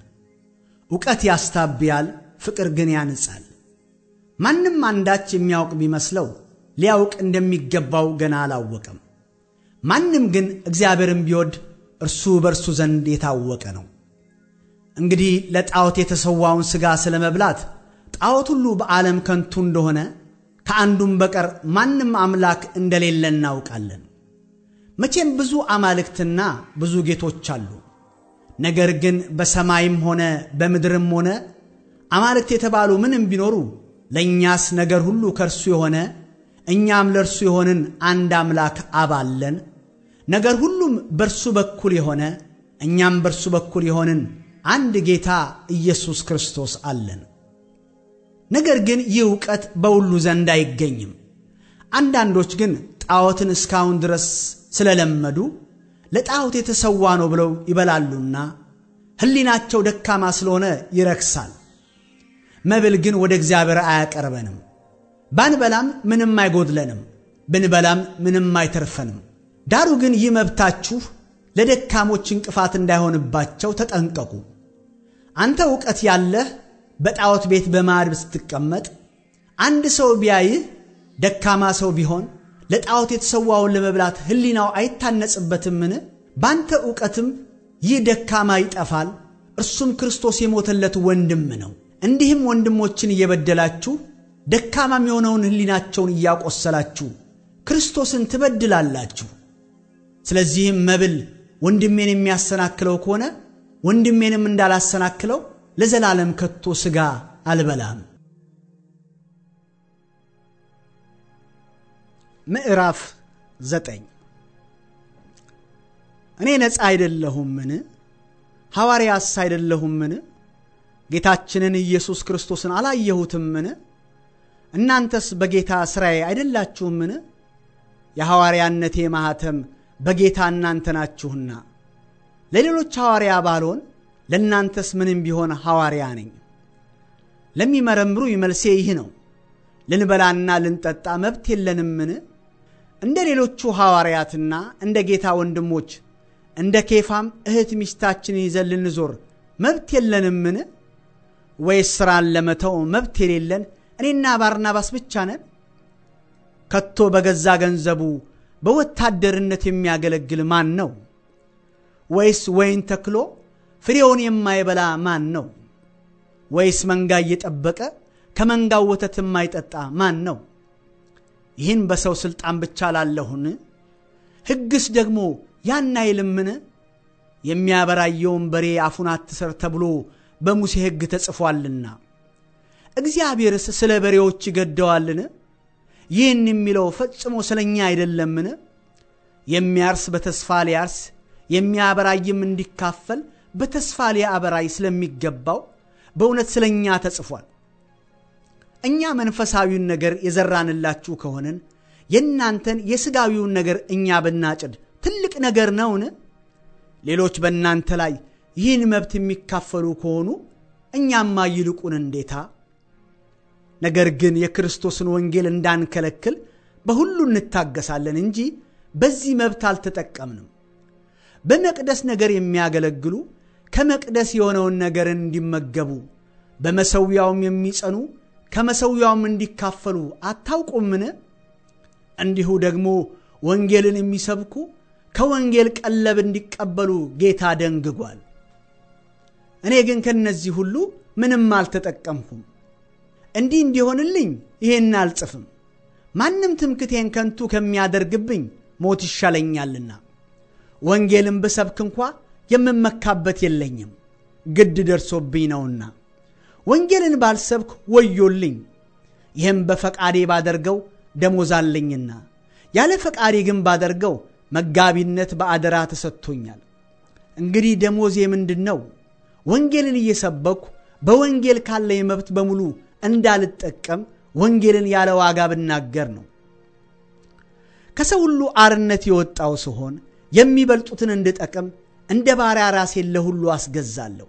ዕውቀት ያስታብያል፣ ፍቅር ግን ያንጻል። ማንም አንዳች የሚያውቅ ቢመስለው ሊያውቅ እንደሚገባው ገና አላወቀም። ማንም ግን እግዚአብሔርን ቢወድ እርሱ በእርሱ ዘንድ የታወቀ ነው። እንግዲህ ለጣዖት የተሰዋውን ሥጋ ስለመብላት ጣዖት ሁሉ በዓለም ከንቱ እንደሆነ ከአንዱም በቀር ማንም አምላክ እንደሌለ እናውቃለን። መቼም ብዙ አማልክትና ብዙ ጌቶች አሉ። ነገር ግን በሰማይም ሆነ በምድርም ሆነ አማልክት የተባሉ ምንም ቢኖሩ ለእኛስ ነገር ሁሉ ከእርሱ የሆነ እኛም ለእርሱ የሆንን አንድ አምላክ አብ አለን። ነገር ሁሉም በእርሱ በኩል የሆነ እኛም በእርሱ በኩል የሆንን አንድ ጌታ ኢየሱስ ክርስቶስ አለን። ነገር ግን ይህ ዕውቀት በሁሉ ዘንድ አይገኝም። አንዳንዶች ግን ጣዖትን እስካሁን ድረስ ስለለመዱ ለጣዖት የተሰዋ ነው ብለው ይበላሉና ሕሊናቸው ደካማ ስለሆነ ይረክሳል። መብል ግን ወደ እግዚአብሔር አያቀርበንም። ባንበላም ምንም አይጎድለንም፣ ብንበላም ምንም አይተርፈንም። ዳሩ ግን ይህ መብታችሁ ለደካሞች እንቅፋት እንዳይሆንባቸው ተጠንቀቁ። አንተ ዕውቀት ያለህ በጣዖት ቤት በማዕድ ስትቀመጥ አንድ ሰው ቢያይህ ደካማ ሰው ቢሆን ለጣዖት የተሰዋውን ለመብላት ሕሊናው አይታነጽበትምን? ባንተ ዕውቀትም ይህ ደካማ ይጠፋል፣ እርሱም ክርስቶስ የሞተለት ወንድም ነው። እንዲህም ወንድሞችን እየበደላችሁ ደካማም የሆነውን ሕሊናቸውን እያቆሰላችሁ ክርስቶስን ትበድላላችሁ። ስለዚህም መብል ወንድሜን የሚያሰናክለው ከሆነ ወንድሜንም እንዳላሰናክለው ለዘላለም ከቶ ሥጋ አልበላም። ምዕራፍ 9 እኔ ነፃ አይደለሁምን? ሐዋርያስ አይደለሁምን? ጌታችንን ኢየሱስ ክርስቶስን አላየሁትምን? እናንተስ በጌታ ሥራዬ አይደላችሁምን? የሐዋርያነቴ ማኅተም በጌታ እናንተ ናችሁና። ለሌሎች ሐዋርያ ባልሆን ለእናንተስ ምንም ቢሆን ሐዋርያ ነኝ። ለሚመረምሩ መልሴ ይህ ነው። ልንበላና ልንጠጣ መብት የለንምን? እንደ ሌሎቹ ሐዋርያትና እንደ ጌታ ወንድሞች እንደ ኬፋም እህት ሚስታችንን ይዘን ልንዞር መብት የለንምን? ወይስ ሥራን ለመተው መብት የሌለን እኔና ባርናባስ ብቻ ነን? ከቶ በገዛ ገንዘቡ በወታደርነት የሚያገለግል ማን ነው? ወይስ ወይን ተክሎ ፍሬውን የማይበላ ማን ነው? ወይስ መንጋ እየጠበቀ ከመንጋው ወተት የማይጠጣ ማን ነው? ይህን በሰው ሥልጣን ብቻ ላለሁን? ሕግስ ደግሞ ያን አይልምን? የሚያበራየውን በሬ አፉን አትሰር ተብሎ በሙሴ ሕግ ተጽፏልና። እግዚአብሔርስ ስለ በሬዎች ይገደዋልን? ይህን የሚለው ፈጽሞ ስለኛ አይደለምን? የሚያርስ በተስፋ ሊያርስ የሚያበራይም እንዲካፈል በተስፋ ሊያበራይ ስለሚገባው በእውነት ስለኛ ተጽፏል። እኛ መንፈሳዊውን ነገር የዘራንላችሁ ከሆነን የእናንተን የሥጋዊውን ነገር እኛ ብናጭድ ትልቅ ነገር ነውን? ሌሎች በእናንተ ላይ ይህን መብት የሚካፈሉ ከሆኑ እኛማ ይልቁን እንዴታ! ነገር ግን የክርስቶስን ወንጌል እንዳንከለክል በሁሉ እንታገሳለን እንጂ በዚህ መብት አልተጠቀምንም። በመቅደስ ነገር የሚያገለግሉ ከመቅደስ የሆነውን ነገር እንዲመገቡ፣ በመሠዊያውም የሚጸኑ ከመሠዊያውም እንዲካፈሉ አታውቁምን? እንዲሁ ደግሞ ወንጌልን የሚሰብኩ ከወንጌል ቀለብ እንዲቀበሉ ጌታ ደንግጓል። እኔ ግን ከነዚህ ሁሉ ምንም አልተጠቀምኩም። እንዲህ እንዲሆንልኝ ይሄን አልጽፍም። ማንም ትምክቴን ከንቱ ከሚያደርግብኝ ሞት ይሻለኛልና። ወንጌልን ብሰብክ እንኳ የምመካበት የለኝም፣ ግድ ደርሶብኝ ነውና። ወንጌልን ባልሰብክ ወዮልኝ። ይህም በፈቃዴ ባደርገው ደሞዝ አለኝና፣ ያለ ፈቃዴ ግን ባደርገው መጋቢነት በአደራ ተሰጥቶኛል። እንግዲህ ደሞዜ ምንድነው? ወንጌልን እየሰበኩ በወንጌል ካለኝ መብት በሙሉ እንዳልጠቀም ወንጌልን ያለ ዋጋ ብናገር ነው። ከሰው ሁሉ አርነት የወጣው ሲሆን የሚበልጡትን እንድጠቅም እንደ ባሪያ ራሴን ለሁሉ አስገዛለሁ።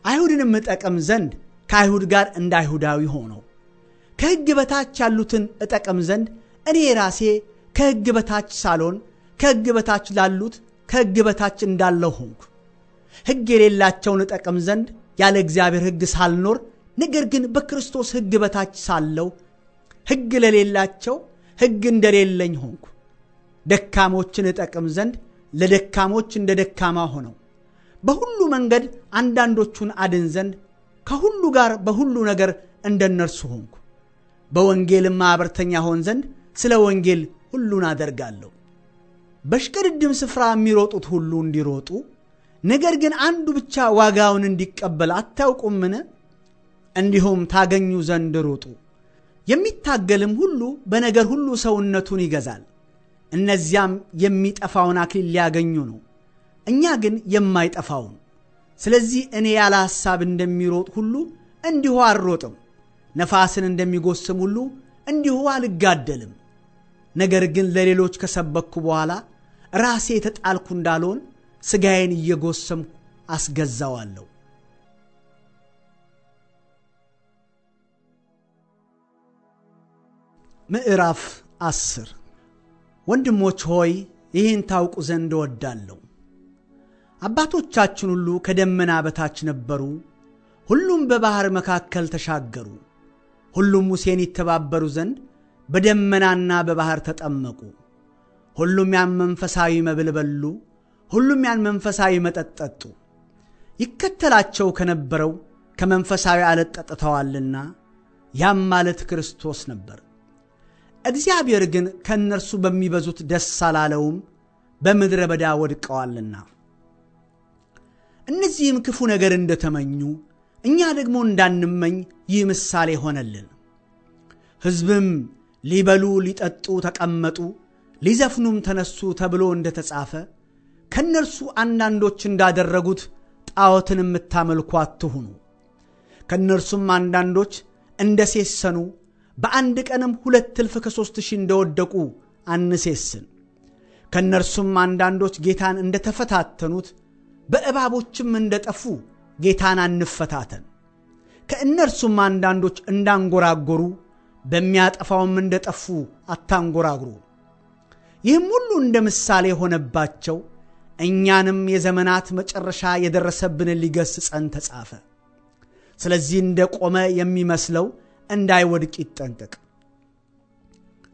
አይሁድንም እጠቅም ዘንድ ከአይሁድ ጋር እንደ አይሁዳዊ ሆነው፣ ከሕግ በታች ያሉትን እጠቅም ዘንድ እኔ ራሴ ከሕግ በታች ሳልሆን ከሕግ በታች ላሉት ከሕግ በታች እንዳለው ሆንኩ። ሕግ የሌላቸውን እጠቅም ዘንድ ያለ እግዚአብሔር ሕግ ሳልኖር፣ ነገር ግን በክርስቶስ ሕግ በታች ሳለው ሕግ ለሌላቸው ሕግ እንደሌለኝ ሆንኩ። ደካሞችን እጠቅም ዘንድ ለደካሞች እንደ ደካማ ሆነው፣ በሁሉ መንገድ አንዳንዶቹን አድን ዘንድ ከሁሉ ጋር በሁሉ ነገር እንደነርሱ ሆንኩ። በወንጌልም ማኅበርተኛ ሆን ዘንድ ስለ ወንጌል ሁሉን አደርጋለሁ። በሽቅድድም ስፍራ የሚሮጡት ሁሉ እንዲሮጡ፣ ነገር ግን አንዱ ብቻ ዋጋውን እንዲቀበል አታውቁምን? እንዲሁም ታገኙ ዘንድ ሩጡ። የሚታገልም ሁሉ በነገር ሁሉ ሰውነቱን ይገዛል። እነዚያም የሚጠፋውን አክሊል ሊያገኙ ነው፣ እኛ ግን የማይጠፋውን። ስለዚህ እኔ ያለ ሐሳብ እንደሚሮጥ ሁሉ እንዲሁ አልሮጥም፣ ነፋስን እንደሚጎስም ሁሉ እንዲሁ አልጋደልም። ነገር ግን ለሌሎች ከሰበኩ በኋላ ራሴ የተጣልኩ እንዳልሆን ሥጋዬን እየጎሰምኩ አስገዛዋለሁ። ምዕራፍ 10 ወንድሞች ሆይ ይህን ታውቁ ዘንድ እወዳለሁ። አባቶቻችን ሁሉ ከደመና በታች ነበሩ፣ ሁሉም በባሕር መካከል ተሻገሩ። ሁሉም ሙሴን ይተባበሩ ዘንድ በደመናና በባሕር ተጠመቁ። ሁሉም ያን መንፈሳዊ መብል በሉ፣ ሁሉም ያን መንፈሳዊ መጠጥ ጠጡ። ይከተላቸው ከነበረው ከመንፈሳዊ ዓለት ጠጥተዋልና፣ ያም ማለት ክርስቶስ ነበር። እግዚአብሔር ግን ከእነርሱ በሚበዙት ደስ አላለውም፣ በምድረ በዳ ወድቀዋልና። እነዚህም ክፉ ነገር እንደተመኙ እኛ ደግሞ እንዳንመኝ ይህ ምሳሌ ሆነልን። ሕዝብም ሊበሉ ሊጠጡ ተቀመጡ፣ ሊዘፍኑም ተነሱ ተብሎ እንደተጻፈ ከእነርሱ አንዳንዶች እንዳደረጉት ጣዖትን የምታመልኩ አትሁኑ። ከእነርሱም አንዳንዶች እንደሴሰኑ በአንድ ቀንም 2,000 እንደወደቁ አንሴስን። ከእነርሱም አንዳንዶች ጌታን እንደተፈታተኑት በእባቦችም እንደጠፉ ጌታን አንፈታተን። ከእነርሱም አንዳንዶች እንዳንጎራጎሩ በሚያጠፋውም እንደጠፉ አታንጎራጉሩ። ይህም ሁሉ እንደ ምሳሌ ሆነባቸው፣ እኛንም የዘመናት መጨረሻ የደረሰብንን ሊገስጸን ተጻፈ። ስለዚህ እንደቆመ የሚመስለው እንዳይወድቅ ይጠንቀቅ።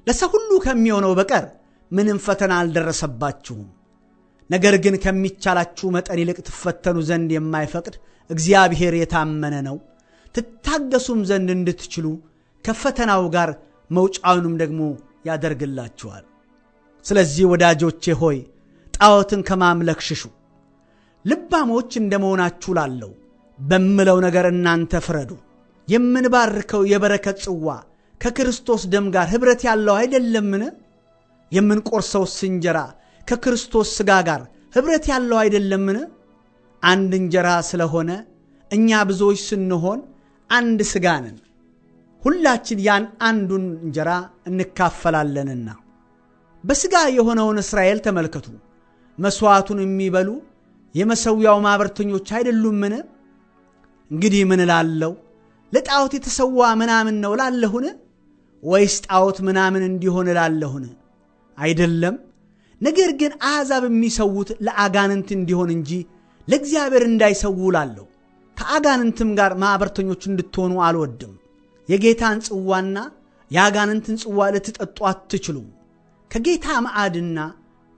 ለሰው ሁሉ ከሚሆነው በቀር ምንም ፈተና አልደረሰባችሁም። ነገር ግን ከሚቻላችሁ መጠን ይልቅ ትፈተኑ ዘንድ የማይፈቅድ እግዚአብሔር የታመነ ነው፣ ትታገሱም ዘንድ እንድትችሉ ከፈተናው ጋር መውጫውንም ደግሞ ያደርግላችኋል። ስለዚህ ወዳጆቼ ሆይ ጣዖትን ከማምለክ ሽሹ። ልባሞች እንደመሆናችሁ ላለው በምለው ነገር እናንተ ፍረዱ። የምንባርከው የበረከት ጽዋ ከክርስቶስ ደም ጋር ኅብረት ያለው አይደለምን? የምንቆርሰውስ እንጀራ ከክርስቶስ ሥጋ ጋር ኅብረት ያለው አይደለምን? አንድ እንጀራ ስለሆነ እኛ ብዙዎች ስንሆን አንድ ሥጋ ነን፣ ሁላችን ያን አንዱን እንጀራ እንካፈላለንና። በሥጋ የሆነውን እስራኤል ተመልከቱ። መሥዋዕቱን የሚበሉ የመሠዊያው ማኅበርተኞች አይደሉምን? እንግዲህ ምን እላለሁ? ለጣዖት የተሰዋ ምናምን ነው እላለሁን? ወይስ ጣዖት ምናምን እንዲሆን እላለሁን? አይደለም። ነገር ግን አሕዛብ የሚሰዉት ለአጋንንት እንዲሆን እንጂ ለእግዚአብሔር እንዳይሰዉ እላለሁ። ከአጋንንትም ጋር ማኅበርተኞች እንድትሆኑ አልወድም። የጌታን ጽዋና የአጋንንትን ጽዋ ልትጠጡ አትችሉም። ከጌታ ማዕድና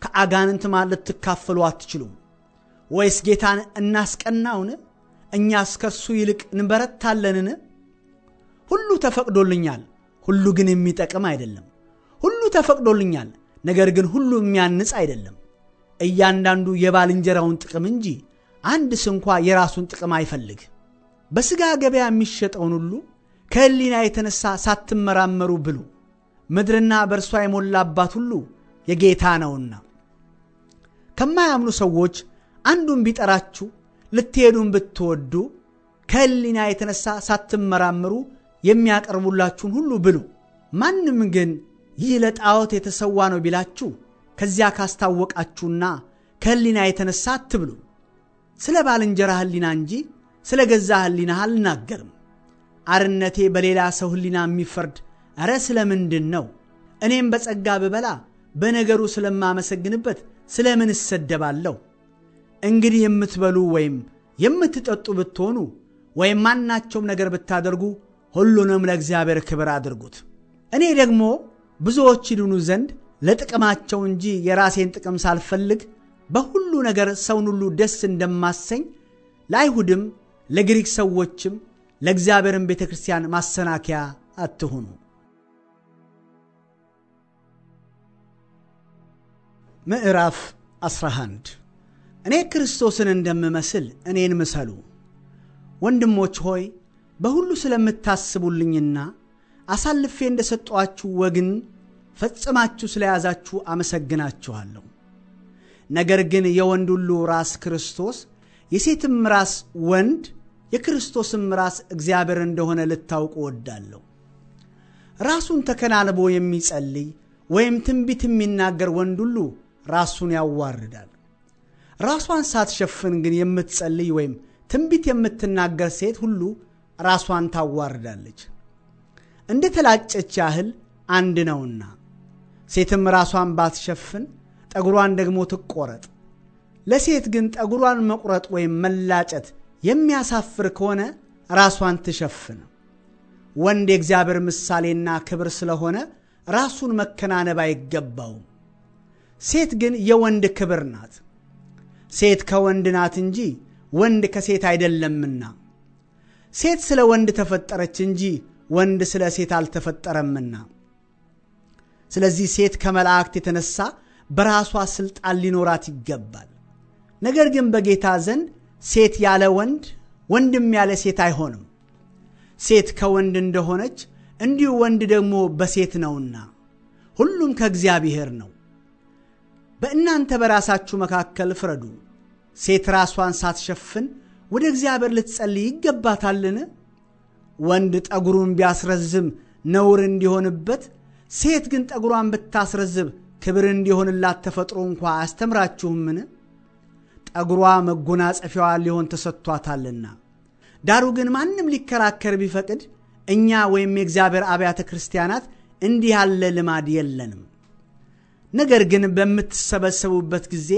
ከአጋንንት ማዕድ ልትካፈሉ አትችሉም። ወይስ ጌታን እናስቀናውን? እኛስ ከእርሱ ይልቅ እንበረታለንን? ሁሉ ተፈቅዶልኛል፣ ሁሉ ግን የሚጠቅም አይደለም። ሁሉ ተፈቅዶልኛል፣ ነገር ግን ሁሉ የሚያንጽ አይደለም። እያንዳንዱ የባልንጀራውን ጥቅም እንጂ አንድስ እንኳ የራሱን ጥቅም አይፈልግ። በሥጋ ገበያ የሚሸጠውን ሁሉ ከሕሊና የተነሳ ሳትመራመሩ ብሉ፣ ምድርና በእርሷ የሞላባት ሁሉ የጌታ ነውና። ከማያምኑ ሰዎች አንዱን ቢጠራችሁ ልትሄዱን ብትወዱ ከሕሊና የተነሳ ሳትመራመሩ የሚያቀርቡላችሁን ሁሉ ብሉ። ማንም ግን ይህ ለጣዖት የተሰዋ ነው ቢላችሁ ከዚያ ካስታወቃችሁና ከሕሊና የተነሳ አትብሉ። ስለ ባልንጀራ ሕሊና እንጂ ስለ ገዛ ሕሊናህ አልናገርም። አርነቴ በሌላ ሰው ሕሊና የሚፈርድ ኧረ ስለምንድን ነው? እኔም በጸጋ ብበላ በነገሩ ስለማመሰግንበት ስለምን እሰደባለሁ? እንግዲህ የምትበሉ ወይም የምትጠጡ ብትሆኑ ወይም ማናቸውም ነገር ብታደርጉ ሁሉንም ለእግዚአብሔር ክብር አድርጉት። እኔ ደግሞ ብዙዎች ይድኑ ዘንድ ለጥቅማቸው እንጂ የራሴን ጥቅም ሳልፈልግ በሁሉ ነገር ሰውን ሁሉ ደስ እንደማሰኝ ለአይሁድም ለግሪክ ሰዎችም ለእግዚአብሔርም ቤተ ክርስቲያን ማሰናከያ አትሁኑ። ምዕራፍ 11 እኔ ክርስቶስን እንደምመስል እኔን ምሰሉ። ወንድሞች ሆይ በሁሉ ስለምታስቡልኝና አሳልፌ እንደሰጠኋችሁ ወግን ፈጽማችሁ ስለያዛችሁ አመሰግናችኋለሁ። ነገር ግን የወንድ ሁሉ ራስ ክርስቶስ፣ የሴትም ራስ ወንድ፣ የክርስቶስም ራስ እግዚአብሔር እንደሆነ ልታውቁ እወዳለሁ። ራሱን ተከናንቦ የሚጸልይ ወይም ትንቢት የሚናገር ወንድ ሁሉ ራሱን ያዋርዳል። ራሷን ሳትሸፍን ግን የምትጸልይ ወይም ትንቢት የምትናገር ሴት ሁሉ ራሷን ታዋርዳለች። እንደ ተላጨች ያህል አንድ ነውና። ሴትም ራሷን ባትሸፍን ጠጉሯን ደግሞ ትቆረጥ። ለሴት ግን ጠጉሯን መቁረጥ ወይም መላጨት የሚያሳፍር ከሆነ ራሷን ትሸፍን። ወንድ የእግዚአብሔር ምሳሌና ክብር ስለሆነ ራሱን መከናነብ አይገባውም። ሴት ግን የወንድ ክብር ናት። ሴት ከወንድ ናት እንጂ ወንድ ከሴት አይደለምና። ሴት ስለ ወንድ ተፈጠረች እንጂ ወንድ ስለ ሴት አልተፈጠረምና። ስለዚህ ሴት ከመላእክት የተነሳ በራሷ ስልጣን ሊኖራት ይገባል። ነገር ግን በጌታ ዘንድ ሴት ያለ ወንድ፣ ወንድም ያለ ሴት አይሆንም። ሴት ከወንድ እንደሆነች እንዲሁ ወንድ ደግሞ በሴት ነውና፣ ሁሉም ከእግዚአብሔር ነው። በእናንተ በራሳችሁ መካከል ፍረዱ። ሴት ራሷን ሳትሸፍን ወደ እግዚአብሔር ልትጸልይ ይገባታልን? ወንድ ጠጉሩን ቢያስረዝም ነውር እንዲሆንበት፣ ሴት ግን ጠጉሯን ብታስረዝብ ክብር እንዲሆንላት ተፈጥሮ እንኳ አስተምራችሁምን? ጠጉሯ መጎናጸፊያዋ ሊሆን ተሰጥቷታልና። ዳሩ ግን ማንም ሊከራከር ቢፈቅድ እኛ ወይም የእግዚአብሔር አብያተ ክርስቲያናት እንዲህ ያለ ልማድ የለንም። ነገር ግን በምትሰበሰቡበት ጊዜ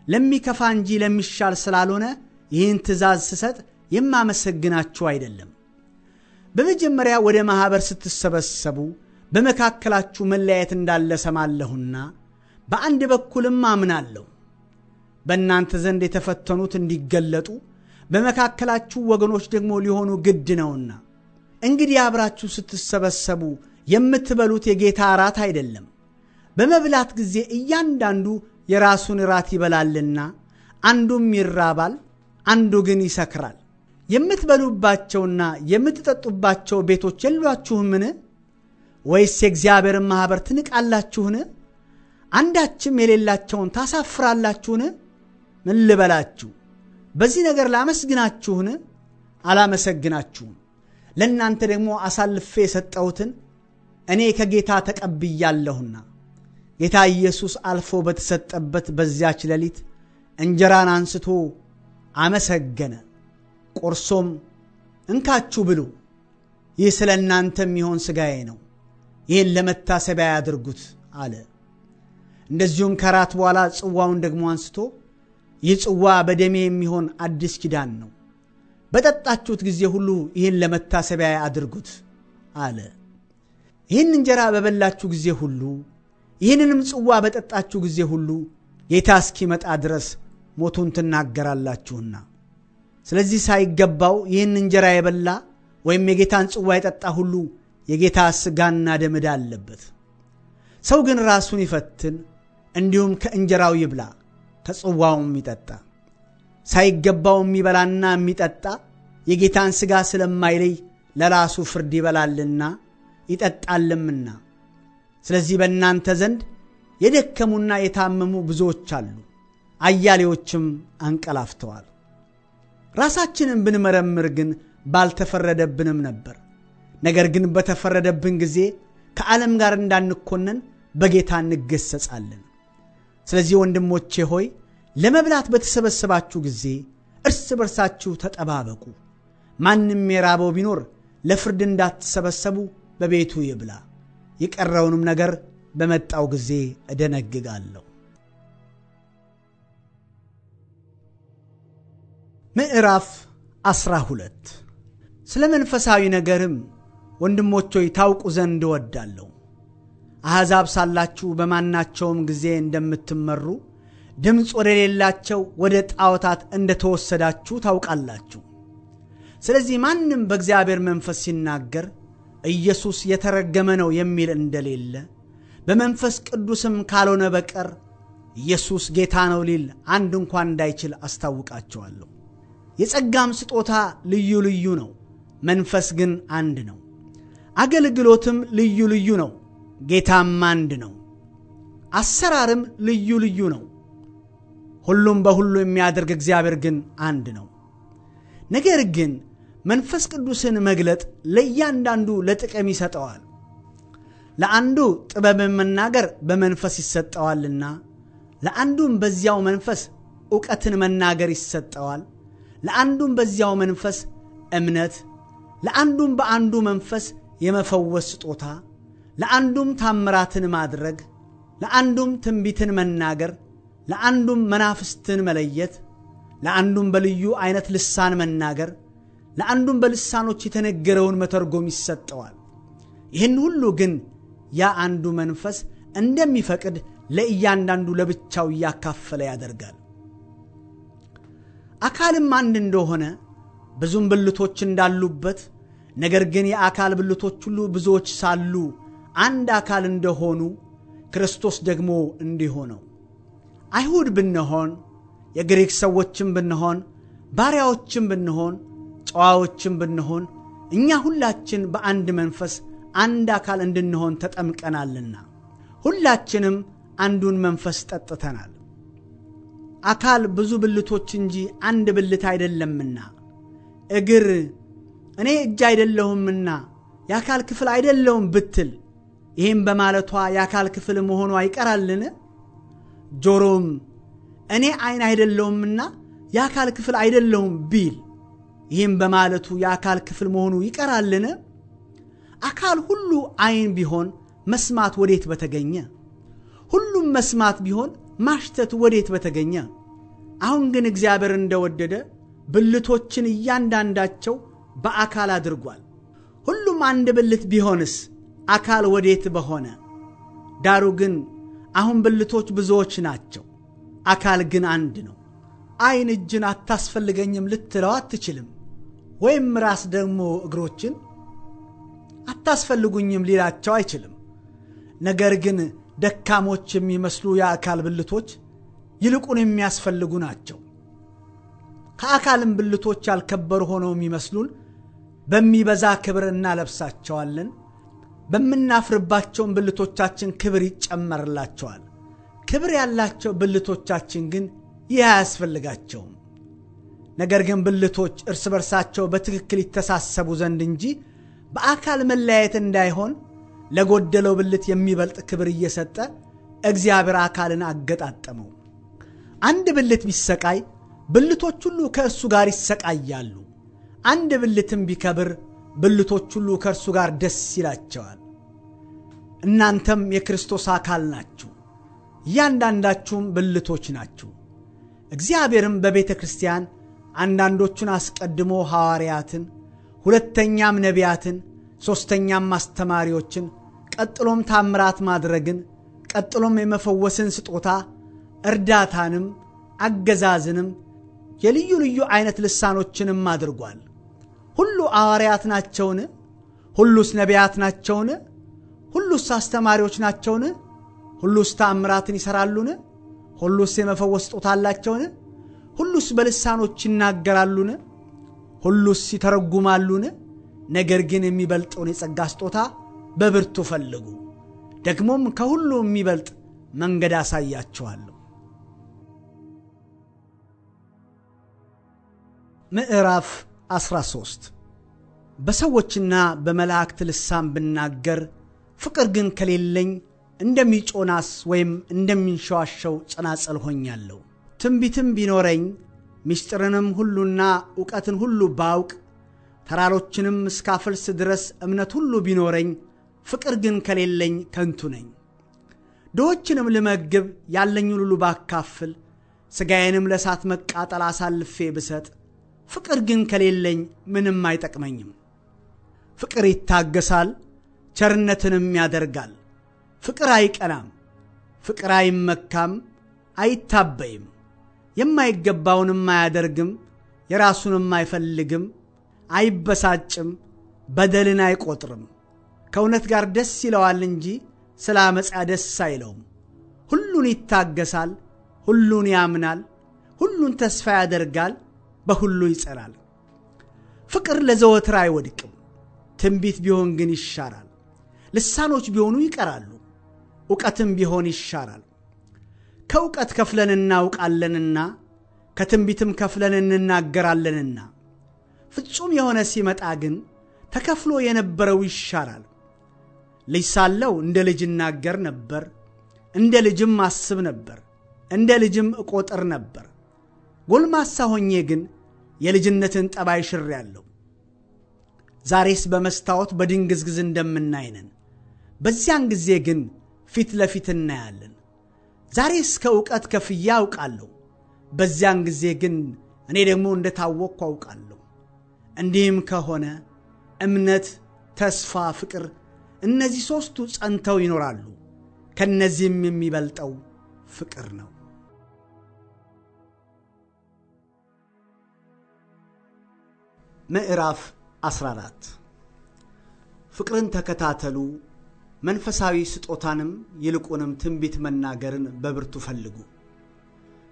ለሚከፋ እንጂ ለሚሻል ስላልሆነ ይህን ትእዛዝ ስሰጥ የማመሰግናችሁ አይደለም። በመጀመሪያ ወደ ማኅበር ስትሰበሰቡ በመካከላችሁ መለያየት እንዳለ ሰማለሁና በአንድ በኩልም አምናለሁ። በእናንተ ዘንድ የተፈተኑት እንዲገለጡ በመካከላችሁ ወገኖች ደግሞ ሊሆኑ ግድ ነውና። እንግዲህ አብራችሁ ስትሰበሰቡ የምትበሉት የጌታ እራት አይደለም። በመብላት ጊዜ እያንዳንዱ የራሱን እራት ይበላልና አንዱም ይራባል፣ አንዱ ግን ይሰክራል። የምትበሉባቸውና የምትጠጡባቸው ቤቶች የሏችሁምን? ወይስ የእግዚአብሔርን ማኅበር ትንቃላችሁን? አንዳችም የሌላቸውን ታሳፍራላችሁን? ምን ልበላችሁ? በዚህ ነገር ላመስግናችሁን? አላመሰግናችሁም። ለእናንተ ደግሞ አሳልፌ የሰጠሁትን እኔ ከጌታ ተቀብያለሁና። ጌታ ኢየሱስ አልፎ በተሰጠበት በዚያች ሌሊት እንጀራን አንስቶ አመሰገነ፣ ቆርሶም እንካችሁ ብሉ፣ ይህ ስለ እናንተ የሚሆን ሥጋዬ ነው፣ ይህን ለመታሰቢያ ያድርጉት አለ። እንደዚሁም ከራት በኋላ ጽዋውን ደግሞ አንስቶ ይህ ጽዋ በደሜ የሚሆን አዲስ ኪዳን ነው፣ በጠጣችሁት ጊዜ ሁሉ ይህን ለመታሰቢያ ያድርጉት አለ። ይህን እንጀራ በበላችሁ ጊዜ ሁሉ ይህንንም ጽዋ በጠጣችሁ ጊዜ ሁሉ ጌታ እስኪመጣ ድረስ ሞቱን ትናገራላችሁና። ስለዚህ ሳይገባው ይህን እንጀራ የበላ ወይም የጌታን ጽዋ የጠጣ ሁሉ የጌታ ሥጋና ደም ዕዳ አለበት። ሰው ግን ራሱን ይፈትን፣ እንዲሁም ከእንጀራው ይብላ ከጽዋውም ይጠጣ። ሳይገባው የሚበላና የሚጠጣ የጌታን ሥጋ ስለማይለይ ለራሱ ፍርድ ይበላልና ይጠጣልምና። ስለዚህ በእናንተ ዘንድ የደከሙና የታመሙ ብዙዎች አሉ፣ አያሌዎችም አንቀላፍተዋል። ራሳችንን ብንመረምር ግን ባልተፈረደብንም ነበር። ነገር ግን በተፈረደብን ጊዜ ከዓለም ጋር እንዳንኮነን በጌታ እንገሰጻለን። ስለዚህ ወንድሞቼ ሆይ ለመብላት በተሰበሰባችሁ ጊዜ እርስ በርሳችሁ ተጠባበቁ። ማንም የራበው ቢኖር ለፍርድ እንዳትሰበሰቡ በቤቱ ይብላ። የቀረውንም ነገር በመጣው ጊዜ እደነግጋለሁ። ምዕራፍ 12 ስለ መንፈሳዊ ነገርም ወንድሞች ሆይ ታውቁ ዘንድ እወዳለሁ። አሕዛብ ሳላችሁ በማናቸውም ጊዜ እንደምትመሩ ድምፅ ወደሌላቸው ወደ ጣዖታት እንደተወሰዳችሁ ታውቃላችሁ። ስለዚህ ማንም በእግዚአብሔር መንፈስ ሲናገር ኢየሱስ የተረገመ ነው የሚል እንደሌለ በመንፈስ ቅዱስም ካልሆነ በቀር ኢየሱስ ጌታ ነው ሊል አንድ እንኳን እንዳይችል አስታውቃችኋለሁ። የጸጋም ስጦታ ልዩ ልዩ ነው፣ መንፈስ ግን አንድ ነው። አገልግሎትም ልዩ ልዩ ነው፣ ጌታም አንድ ነው። አሰራርም ልዩ ልዩ ነው፣ ሁሉም በሁሉ የሚያደርግ እግዚአብሔር ግን አንድ ነው። ነገር ግን መንፈስ ቅዱስን መግለጥ ለእያንዳንዱ ለጥቅም ይሰጠዋል። ለአንዱ ጥበብን መናገር በመንፈስ ይሰጠዋልና፣ ለአንዱም በዚያው መንፈስ ዕውቀትን መናገር ይሰጠዋል። ለአንዱም በዚያው መንፈስ እምነት፣ ለአንዱም በአንዱ መንፈስ የመፈወስ ስጦታ፣ ለአንዱም ታምራትን ማድረግ፣ ለአንዱም ትንቢትን መናገር፣ ለአንዱም መናፍስትን መለየት፣ ለአንዱም በልዩ አይነት ልሳን መናገር፣ ለአንዱም በልሳኖች የተነገረውን መተርጎም ይሰጠዋል። ይህን ሁሉ ግን ያ አንዱ መንፈስ እንደሚፈቅድ ለእያንዳንዱ ለብቻው እያካፈለ ያደርጋል። አካልም አንድ እንደሆነ ብዙም ብልቶች እንዳሉበት፣ ነገር ግን የአካል ብልቶች ሁሉ ብዙዎች ሳሉ አንድ አካል እንደሆኑ ክርስቶስ ደግሞ እንዲሆነው። አይሁድ ብንሆን፣ የግሪክ ሰዎችም ብንሆን፣ ባሪያዎችም ብንሆን፣ ጨዋዎችም ብንሆን፣ እኛ ሁላችን በአንድ መንፈስ አንድ አካል እንድንሆን ተጠምቀናልና ሁላችንም አንዱን መንፈስ ጠጥተናል። አካል ብዙ ብልቶች እንጂ አንድ ብልት አይደለምና፣ እግር እኔ እጅ አይደለሁምና የአካል ክፍል አይደለሁም ብትል ይህም በማለቷ የአካል ክፍል መሆኑ አይቀራልን? ጆሮም እኔ ዓይን አይደለሁምና የአካል ክፍል አይደለሁም ቢል ይህም በማለቱ የአካል ክፍል መሆኑ ይቀራልን? አካል ሁሉ ዓይን ቢሆን መስማት ወዴት በተገኘ? ሁሉም መስማት ቢሆን ማሽተት ወዴት በተገኘ? አሁን ግን እግዚአብሔር እንደወደደ ብልቶችን እያንዳንዳቸው በአካል አድርጓል። ሁሉም አንድ ብልት ቢሆንስ አካል ወዴት በሆነ? ዳሩ ግን አሁን ብልቶች ብዙዎች ናቸው፣ አካል ግን አንድ ነው። ዓይን እጅን አታስፈልገኝም ልትለው አትችልም፣ ወይም ራስ ደግሞ እግሮችን አታስፈልጉኝም ሊላቸው አይችልም። ነገር ግን ደካሞች የሚመስሉ የአካል ብልቶች ይልቁን የሚያስፈልጉ ናቸው። ከአካልም ብልቶች ያልከበሩ ሆነው የሚመስሉን በሚበዛ ክብር እናለብሳቸዋለን፣ በምናፍርባቸውም ብልቶቻችን ክብር ይጨመርላቸዋል። ክብር ያላቸው ብልቶቻችን ግን ይህ አያስፈልጋቸውም። ነገር ግን ብልቶች እርስ በርሳቸው በትክክል ይተሳሰቡ ዘንድ እንጂ በአካል መለያየት እንዳይሆን ለጎደለው ብልት የሚበልጥ ክብር እየሰጠ እግዚአብሔር አካልን አገጣጠመው። አንድ ብልት ቢሰቃይ ብልቶች ሁሉ ከእሱ ጋር ይሰቃያሉ። አንድ ብልትም ቢከብር ብልቶች ሁሉ ከእርሱ ጋር ደስ ይላቸዋል። እናንተም የክርስቶስ አካል ናችሁ፣ እያንዳንዳችሁም ብልቶች ናችሁ። እግዚአብሔርም በቤተ ክርስቲያን አንዳንዶቹን አስቀድሞ ሐዋርያትን፣ ሁለተኛም ነቢያትን፣ ሦስተኛም አስተማሪዎችን፣ ቀጥሎም ታምራት ማድረግን፣ ቀጥሎም የመፈወስን ስጦታ፣ እርዳታንም፣ አገዛዝንም፣ የልዩ ልዩ አይነት ልሳኖችንም አድርጓል። ሁሉ ሐዋርያት ናቸውን? ሁሉስ ነቢያት ናቸውን? ሁሉስ አስተማሪዎች ናቸውን? ሁሉስ ተአምራትን ይሰራሉን? ሁሉስ የመፈወስ ስጦታ አላቸውን? ሁሉስ በልሳኖች ይናገራሉን? ሁሉስ ይተረጉማሉን? ነገር ግን የሚበልጠውን የጸጋ ስጦታ በብርቱ ፈልጉ፣ ደግሞም ከሁሉ የሚበልጥ መንገድ አሳያችኋለሁ። ምዕራፍ 13 በሰዎችና በመላእክት ልሳን ብናገር ፍቅር ግን ከሌለኝ እንደሚጮናስ ወይም እንደሚንሸዋሸው ጸናጽል ሆኛለሁ። ትንቢትም ቢኖረኝ ምስጢርንም ሁሉና ዕውቀትን ሁሉ ባውቅ ተራሮችንም እስካፈልስ ድረስ እምነት ሁሉ ቢኖረኝ ፍቅር ግን ከሌለኝ ከንቱ ነኝ። ድሆችንም ልመግብ ያለኝን ሁሉ ባካፍል ሥጋዬንም ለእሳት መቃጠል አሳልፌ ብሰጥ ፍቅር ግን ከሌለኝ ምንም አይጠቅመኝም። ፍቅር ይታገሳል፣ ቸርነትንም ያደርጋል። ፍቅር አይቀናም፣ ፍቅር አይመካም፣ አይታበይም፣ የማይገባውንም አያደርግም፣ የራሱንም አይፈልግም፣ አይበሳጭም፣ በደልን አይቆጥርም። ከእውነት ጋር ደስ ይለዋል እንጂ ስለ ዓመፃ ደስ አይለውም። ሁሉን ይታገሳል፣ ሁሉን ያምናል፣ ሁሉን ተስፋ ያደርጋል፣ በሁሉ ይጸናል። ፍቅር ለዘወትር አይወድቅም። ትንቢት ቢሆን ግን ይሻራል፣ ልሳኖች ቢሆኑ ይቀራሉ፣ ዕውቀትም ቢሆን ይሻራል። ከዕውቀት ከፍለን እናውቃለንና ከትንቢትም ከፍለን እንናገራለንና ፍጹም የሆነ ሲመጣ ግን ተከፍሎ የነበረው ይሻራል። ልጅ ሳለሁ እንደ ልጅ እናገር ነበር፣ እንደ ልጅም አስብ ነበር፣ እንደ ልጅም እቆጥር ነበር። ጎልማሳ ሆኜ ግን የልጅነትን ጠባይ ሽሬአለሁ። ዛሬስ በመስታወት በድንግዝግዝ እንደምናይነን፣ በዚያን ጊዜ ግን ፊት ለፊት እናያለን። ዛሬስ ከዕውቀት ከፍዬ አውቃለሁ፣ በዚያን ጊዜ ግን እኔ ደግሞ እንደታወቅኩ አውቃለሁ። እንዲህም ከሆነ እምነት፣ ተስፋ፣ ፍቅር እነዚህ ሦስቱ ጸንተው ይኖራሉ። ከነዚህም የሚበልጠው ፍቅር ነው። ምዕራፍ 14 ፍቅርን ተከታተሉ፣ መንፈሳዊ ስጦታንም ይልቁንም ትንቢት መናገርን በብርቱ ፈልጉ።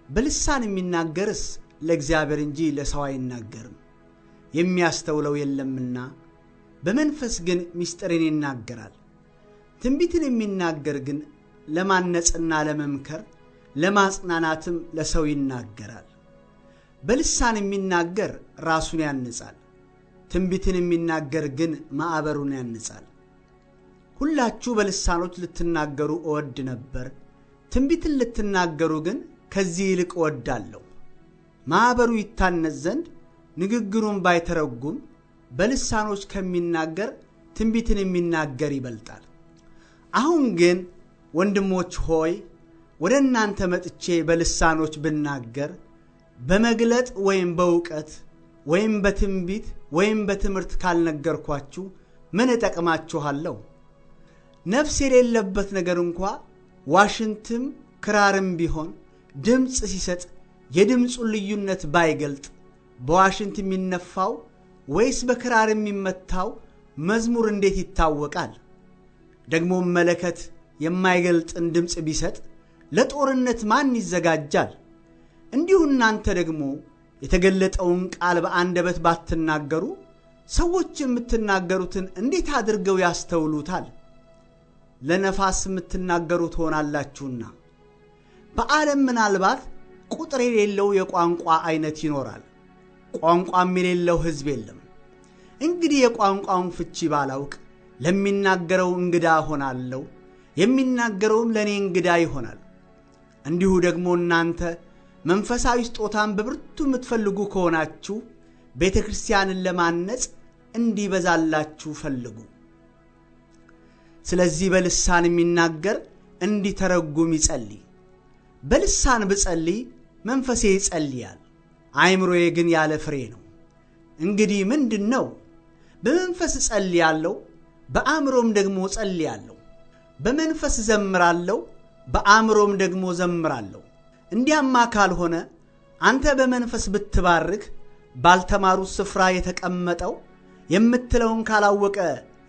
በልሳን የሚናገርስ ለእግዚአብሔር እንጂ ለሰው አይናገርም፣ የሚያስተውለው የለምና፣ በመንፈስ ግን ምስጢርን ይናገራል። ትንቢትን የሚናገር ግን ለማነጽና ለመምከር ለማጽናናትም ለሰው ይናገራል። በልሳን የሚናገር ራሱን ያንጻል፣ ትንቢትን የሚናገር ግን ማዕበሩን ያንጻል። ሁላችሁ በልሳኖች ልትናገሩ እወድ ነበር፣ ትንቢትን ልትናገሩ ግን ከዚህ ይልቅ እወዳለሁ። ማዕበሩ ይታነጽ ዘንድ ንግግሩን ባይተረጉም በልሳኖች ከሚናገር ትንቢትን የሚናገር ይበልጣል። አሁን ግን ወንድሞች ሆይ ወደ እናንተ መጥቼ በልሳኖች ብናገር በመግለጥ ወይም በዕውቀት ወይም በትንቢት ወይም በትምህርት ካልነገርኳችሁ ምን እጠቅማችኋለሁ? ነፍስ የሌለበት ነገር እንኳ ዋሽንትም ክራርም ቢሆን ድምፅ ሲሰጥ የድምፁን ልዩነት ባይገልጥ በዋሽንት የሚነፋው ወይስ በክራር የሚመታው መዝሙር እንዴት ይታወቃል? ደግሞ መለከት የማይገልጥን ድምፅ ቢሰጥ ለጦርነት ማን ይዘጋጃል? እንዲሁ እናንተ ደግሞ የተገለጠውን ቃል በአንደበት ባትናገሩ ሰዎች የምትናገሩትን እንዴት አድርገው ያስተውሉታል? ለነፋስ የምትናገሩ ትሆናላችሁና። በዓለም ምናልባት ቁጥር የሌለው የቋንቋ አይነት ይኖራል፣ ቋንቋም የሌለው ሕዝብ የለም። እንግዲህ የቋንቋውን ፍቺ ባላውቅ ለሚናገረው እንግዳ ሆናለሁ፣ የሚናገረውም ለእኔ እንግዳ ይሆናል። እንዲሁ ደግሞ እናንተ መንፈሳዊ ስጦታን በብርቱ የምትፈልጉ ከሆናችሁ ቤተ ክርስቲያንን ለማነጽ እንዲበዛላችሁ ፈልጉ። ስለዚህ በልሳን የሚናገር እንዲተረጉም ይጸልይ። በልሳን ብጸልይ መንፈሴ ይጸልያል፣ አእምሮዬ ግን ያለ ፍሬ ነው። እንግዲህ ምንድነው? በመንፈስ እጸልያለሁ፣ በአእምሮም ደግሞ እጸልያለሁ። በመንፈስ ዘምራለሁ፣ በአእምሮም ደግሞ ዘምራለሁ። እንዲያማ ካልሆነ አንተ በመንፈስ ብትባርክ ባልተማሩት ስፍራ የተቀመጠው የምትለውን ካላወቀ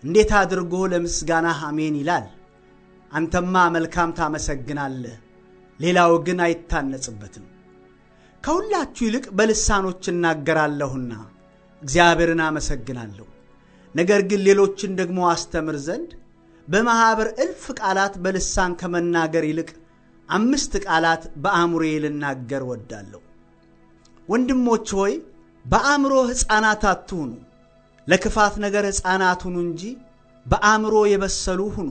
እንዴት አድርጎ ለምስጋና አሜን ይላል? አንተማ መልካም ታመሰግናለህ፣ ሌላው ግን አይታነጽበትም። ከሁላችሁ ይልቅ በልሳኖች እናገራለሁና እግዚአብሔርን አመሰግናለሁ። ነገር ግን ሌሎችን ደግሞ አስተምር ዘንድ በማህበር እልፍ ቃላት በልሳን ከመናገር ይልቅ 5 ቃላት በአእምሮዬ ልናገር ወዳለሁ። ወንድሞች ሆይ በአእምሮ ሕፃናት አትሁኑ፣ ለክፋት ነገር ሕፃናት ሁኑ እንጂ በአእምሮ የበሰሉ ሁኑ።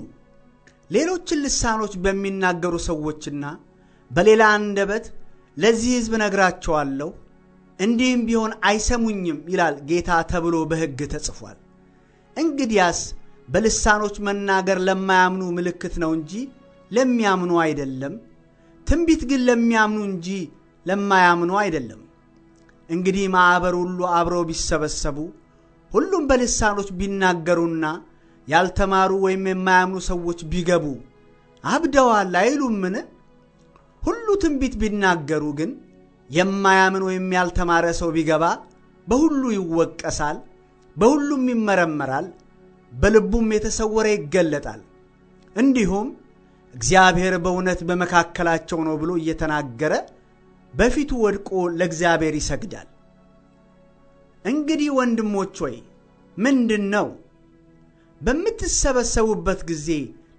ሌሎችን ልሳኖች በሚናገሩ ሰዎችና በሌላ አንደበት ለዚህ ሕዝብ ነግራቸዋለሁ፣ እንዲህም ቢሆን አይሰሙኝም ይላል ጌታ ተብሎ በሕግ ተጽፏል። እንግዲያስ በልሳኖች መናገር ለማያምኑ ምልክት ነው እንጂ ለሚያምኑ አይደለም። ትንቢት ግን ለሚያምኑ እንጂ ለማያምኑ አይደለም። እንግዲህ ማኅበር ሁሉ አብረው ቢሰበሰቡ ሁሉም በልሳኖች ቢናገሩና ያልተማሩ ወይም የማያምኑ ሰዎች ቢገቡ አብደዋል አይሉምን? ሁሉ ትንቢት ቢናገሩ ግን የማያምን ወይም ያልተማረ ሰው ቢገባ በሁሉ ይወቀሳል፣ በሁሉም ይመረመራል፣ በልቡም የተሰወረ ይገለጣል። እንዲሁም እግዚአብሔር በእውነት በመካከላቸው ነው ብሎ እየተናገረ በፊቱ ወድቆ ለእግዚአብሔር ይሰግዳል። እንግዲህ ወንድሞች ሆይ ምንድነው? በምትሰበሰቡበት ጊዜ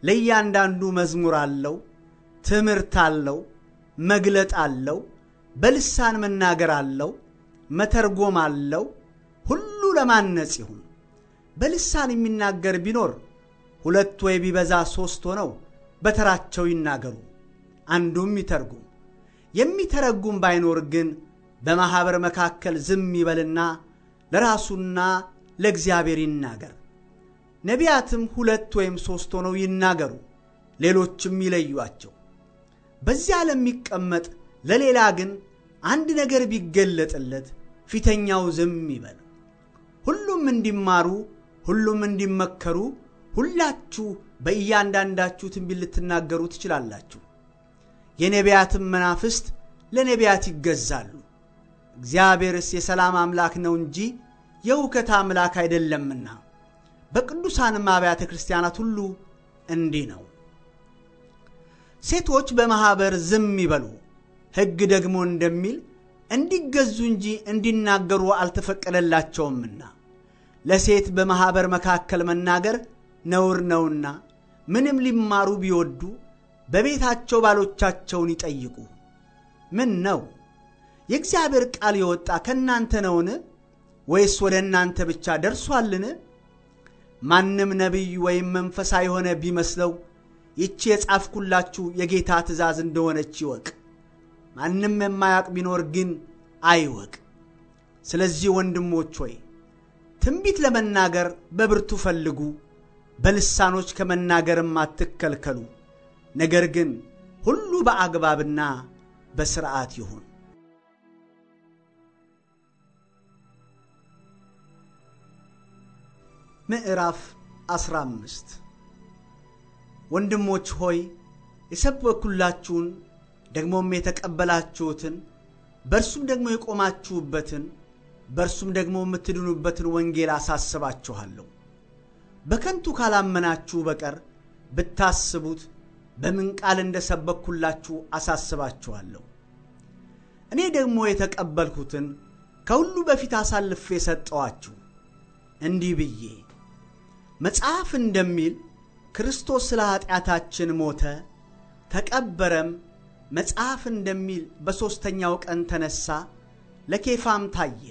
ለእያንዳንዱ መዝሙር አለው፣ ትምህርት አለው፣ መግለጥ አለው፣ በልሳን መናገር አለው፣ መተርጎም አለው። ሁሉ ለማነጽ ይሁን። በልሳን የሚናገር ቢኖር 2 ወይ ቢበዛ 3 ሆነው በተራቸው ይናገሩ፣ አንዱም ይተርጉም። የሚተረጉም ባይኖር ግን በማኅበር መካከል ዝም ይበልና ለራሱና ለእግዚአብሔር ይናገር። ነቢያትም 2 ወይም 3 ሆነው ይናገሩ፣ ሌሎችም ይለዩአቸው። በዚያ ለሚቀመጥ ለሌላ ግን አንድ ነገር ቢገለጥለት ፊተኛው ዝም ይበል። ሁሉም እንዲማሩ፣ ሁሉም እንዲመከሩ፣ ሁላችሁ በእያንዳንዳችሁ ትንቢት ልትናገሩ ትችላላችሁ። የነቢያትም መናፍስት ለነቢያት ይገዛሉ። እግዚአብሔርስ የሰላም አምላክ ነው እንጂ የሁከት አምላክ አይደለምና። በቅዱሳንም አብያተ ክርስቲያናት ሁሉ እንዲህ ነው። ሴቶች በማኅበር ዝም ይበሉ፣ ሕግ ደግሞ እንደሚል እንዲገዙ እንጂ እንዲናገሩ አልተፈቀደላቸውምና። ለሴት በማኅበር መካከል መናገር ነውር ነውና ምንም ሊማሩ ቢወዱ በቤታቸው ባሎቻቸውን ይጠይቁ። ምን ነው? የእግዚአብሔር ቃል የወጣ ከእናንተ ነውን? ወይስ ወደ እናንተ ብቻ ደርሷልን? ማንም ነቢይ ወይም መንፈሳዊ የሆነ ቢመስለው ይህች የጻፍኩላችሁ የጌታ ትእዛዝ እንደሆነች ይወቅ። ማንም የማያውቅ ቢኖር ግን አይወቅ። ስለዚህ ወንድሞች ሆይ ትንቢት ለመናገር በብርቱ ፈልጉ፣ በልሳኖች ከመናገርም አትከልከሉ። ነገር ግን ሁሉ በአግባብና በሥርዓት ይሁን። ምዕራፍ 15 ወንድሞች ሆይ የሰበኩላችሁን ደግሞም የተቀበላችሁትን በእርሱም ደግሞ የቆማችሁበትን በእርሱም ደግሞ የምትድኑበትን ወንጌል አሳስባችኋለሁ። በከንቱ ካላመናችሁ በቀር ብታስቡት በምን ቃል እንደሰበኩላችሁ አሳስባችኋለሁ። እኔ ደግሞ የተቀበልኩትን ከሁሉ በፊት አሳልፌ ሰጠኋችሁ፣ እንዲህ ብዬ መጽሐፍ እንደሚል ክርስቶስ ስለ ኃጢአታችን ሞተ፣ ተቀበረም፣ መጽሐፍ እንደሚል በሦስተኛው ቀን ተነሣ፣ ለኬፋም ታየ፣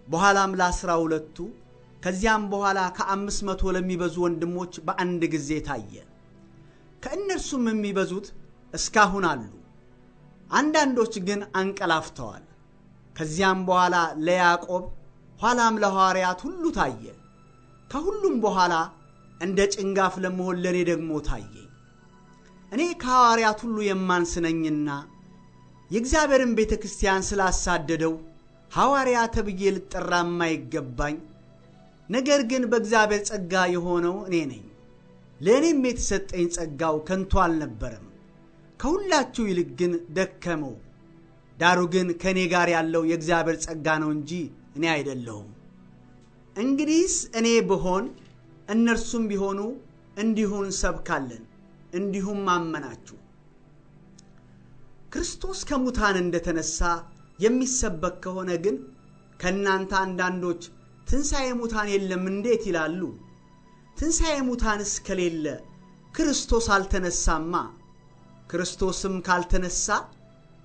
በኋላም ለ12ቱ፣ ከዚያም በኋላ ከ500 ለሚበዙ ወንድሞች በአንድ ጊዜ ታየ። ከእነርሱም የሚበዙት እስካሁን አሉ፣ አንዳንዶች ግን አንቀላፍተዋል። ከዚያም በኋላ ለያዕቆብ ኋላም ለሐዋርያት ሁሉ ታየ። ከሁሉም በኋላ እንደ ጭንጋፍ ለመሆን ለእኔ ደግሞ ታየኝ። እኔ ከሐዋርያት ሁሉ የማንስ ነኝና የእግዚአብሔርን ቤተ ክርስቲያን ስላሳደደው ሐዋርያ ተብዬ ልጠራ የማይገባኝ፣ ነገር ግን በእግዚአብሔር ጸጋ የሆነው እኔ ነኝ። ለእኔም የተሰጠኝ ጸጋው ከንቱ አልነበረም፣ ከሁላችሁ ይልቅ ግን ደከመው። ዳሩ ግን ከእኔ ጋር ያለው የእግዚአብሔር ጸጋ ነው እንጂ እኔ አይደለሁም። እንግዲህስ እኔ ብሆን እነርሱም ቢሆኑ እንዲሁን ሰብካለን እንዲሁም አመናችሁ። ክርስቶስ ከሙታን እንደተነሳ የሚሰበክ ከሆነ ግን ከናንተ አንዳንዶች ትንሣኤ ሙታን የለም እንዴት ይላሉ? ትንሣኤ ሙታንስ ከሌለ ክርስቶስ አልተነሳማ። ክርስቶስም ካልተነሳ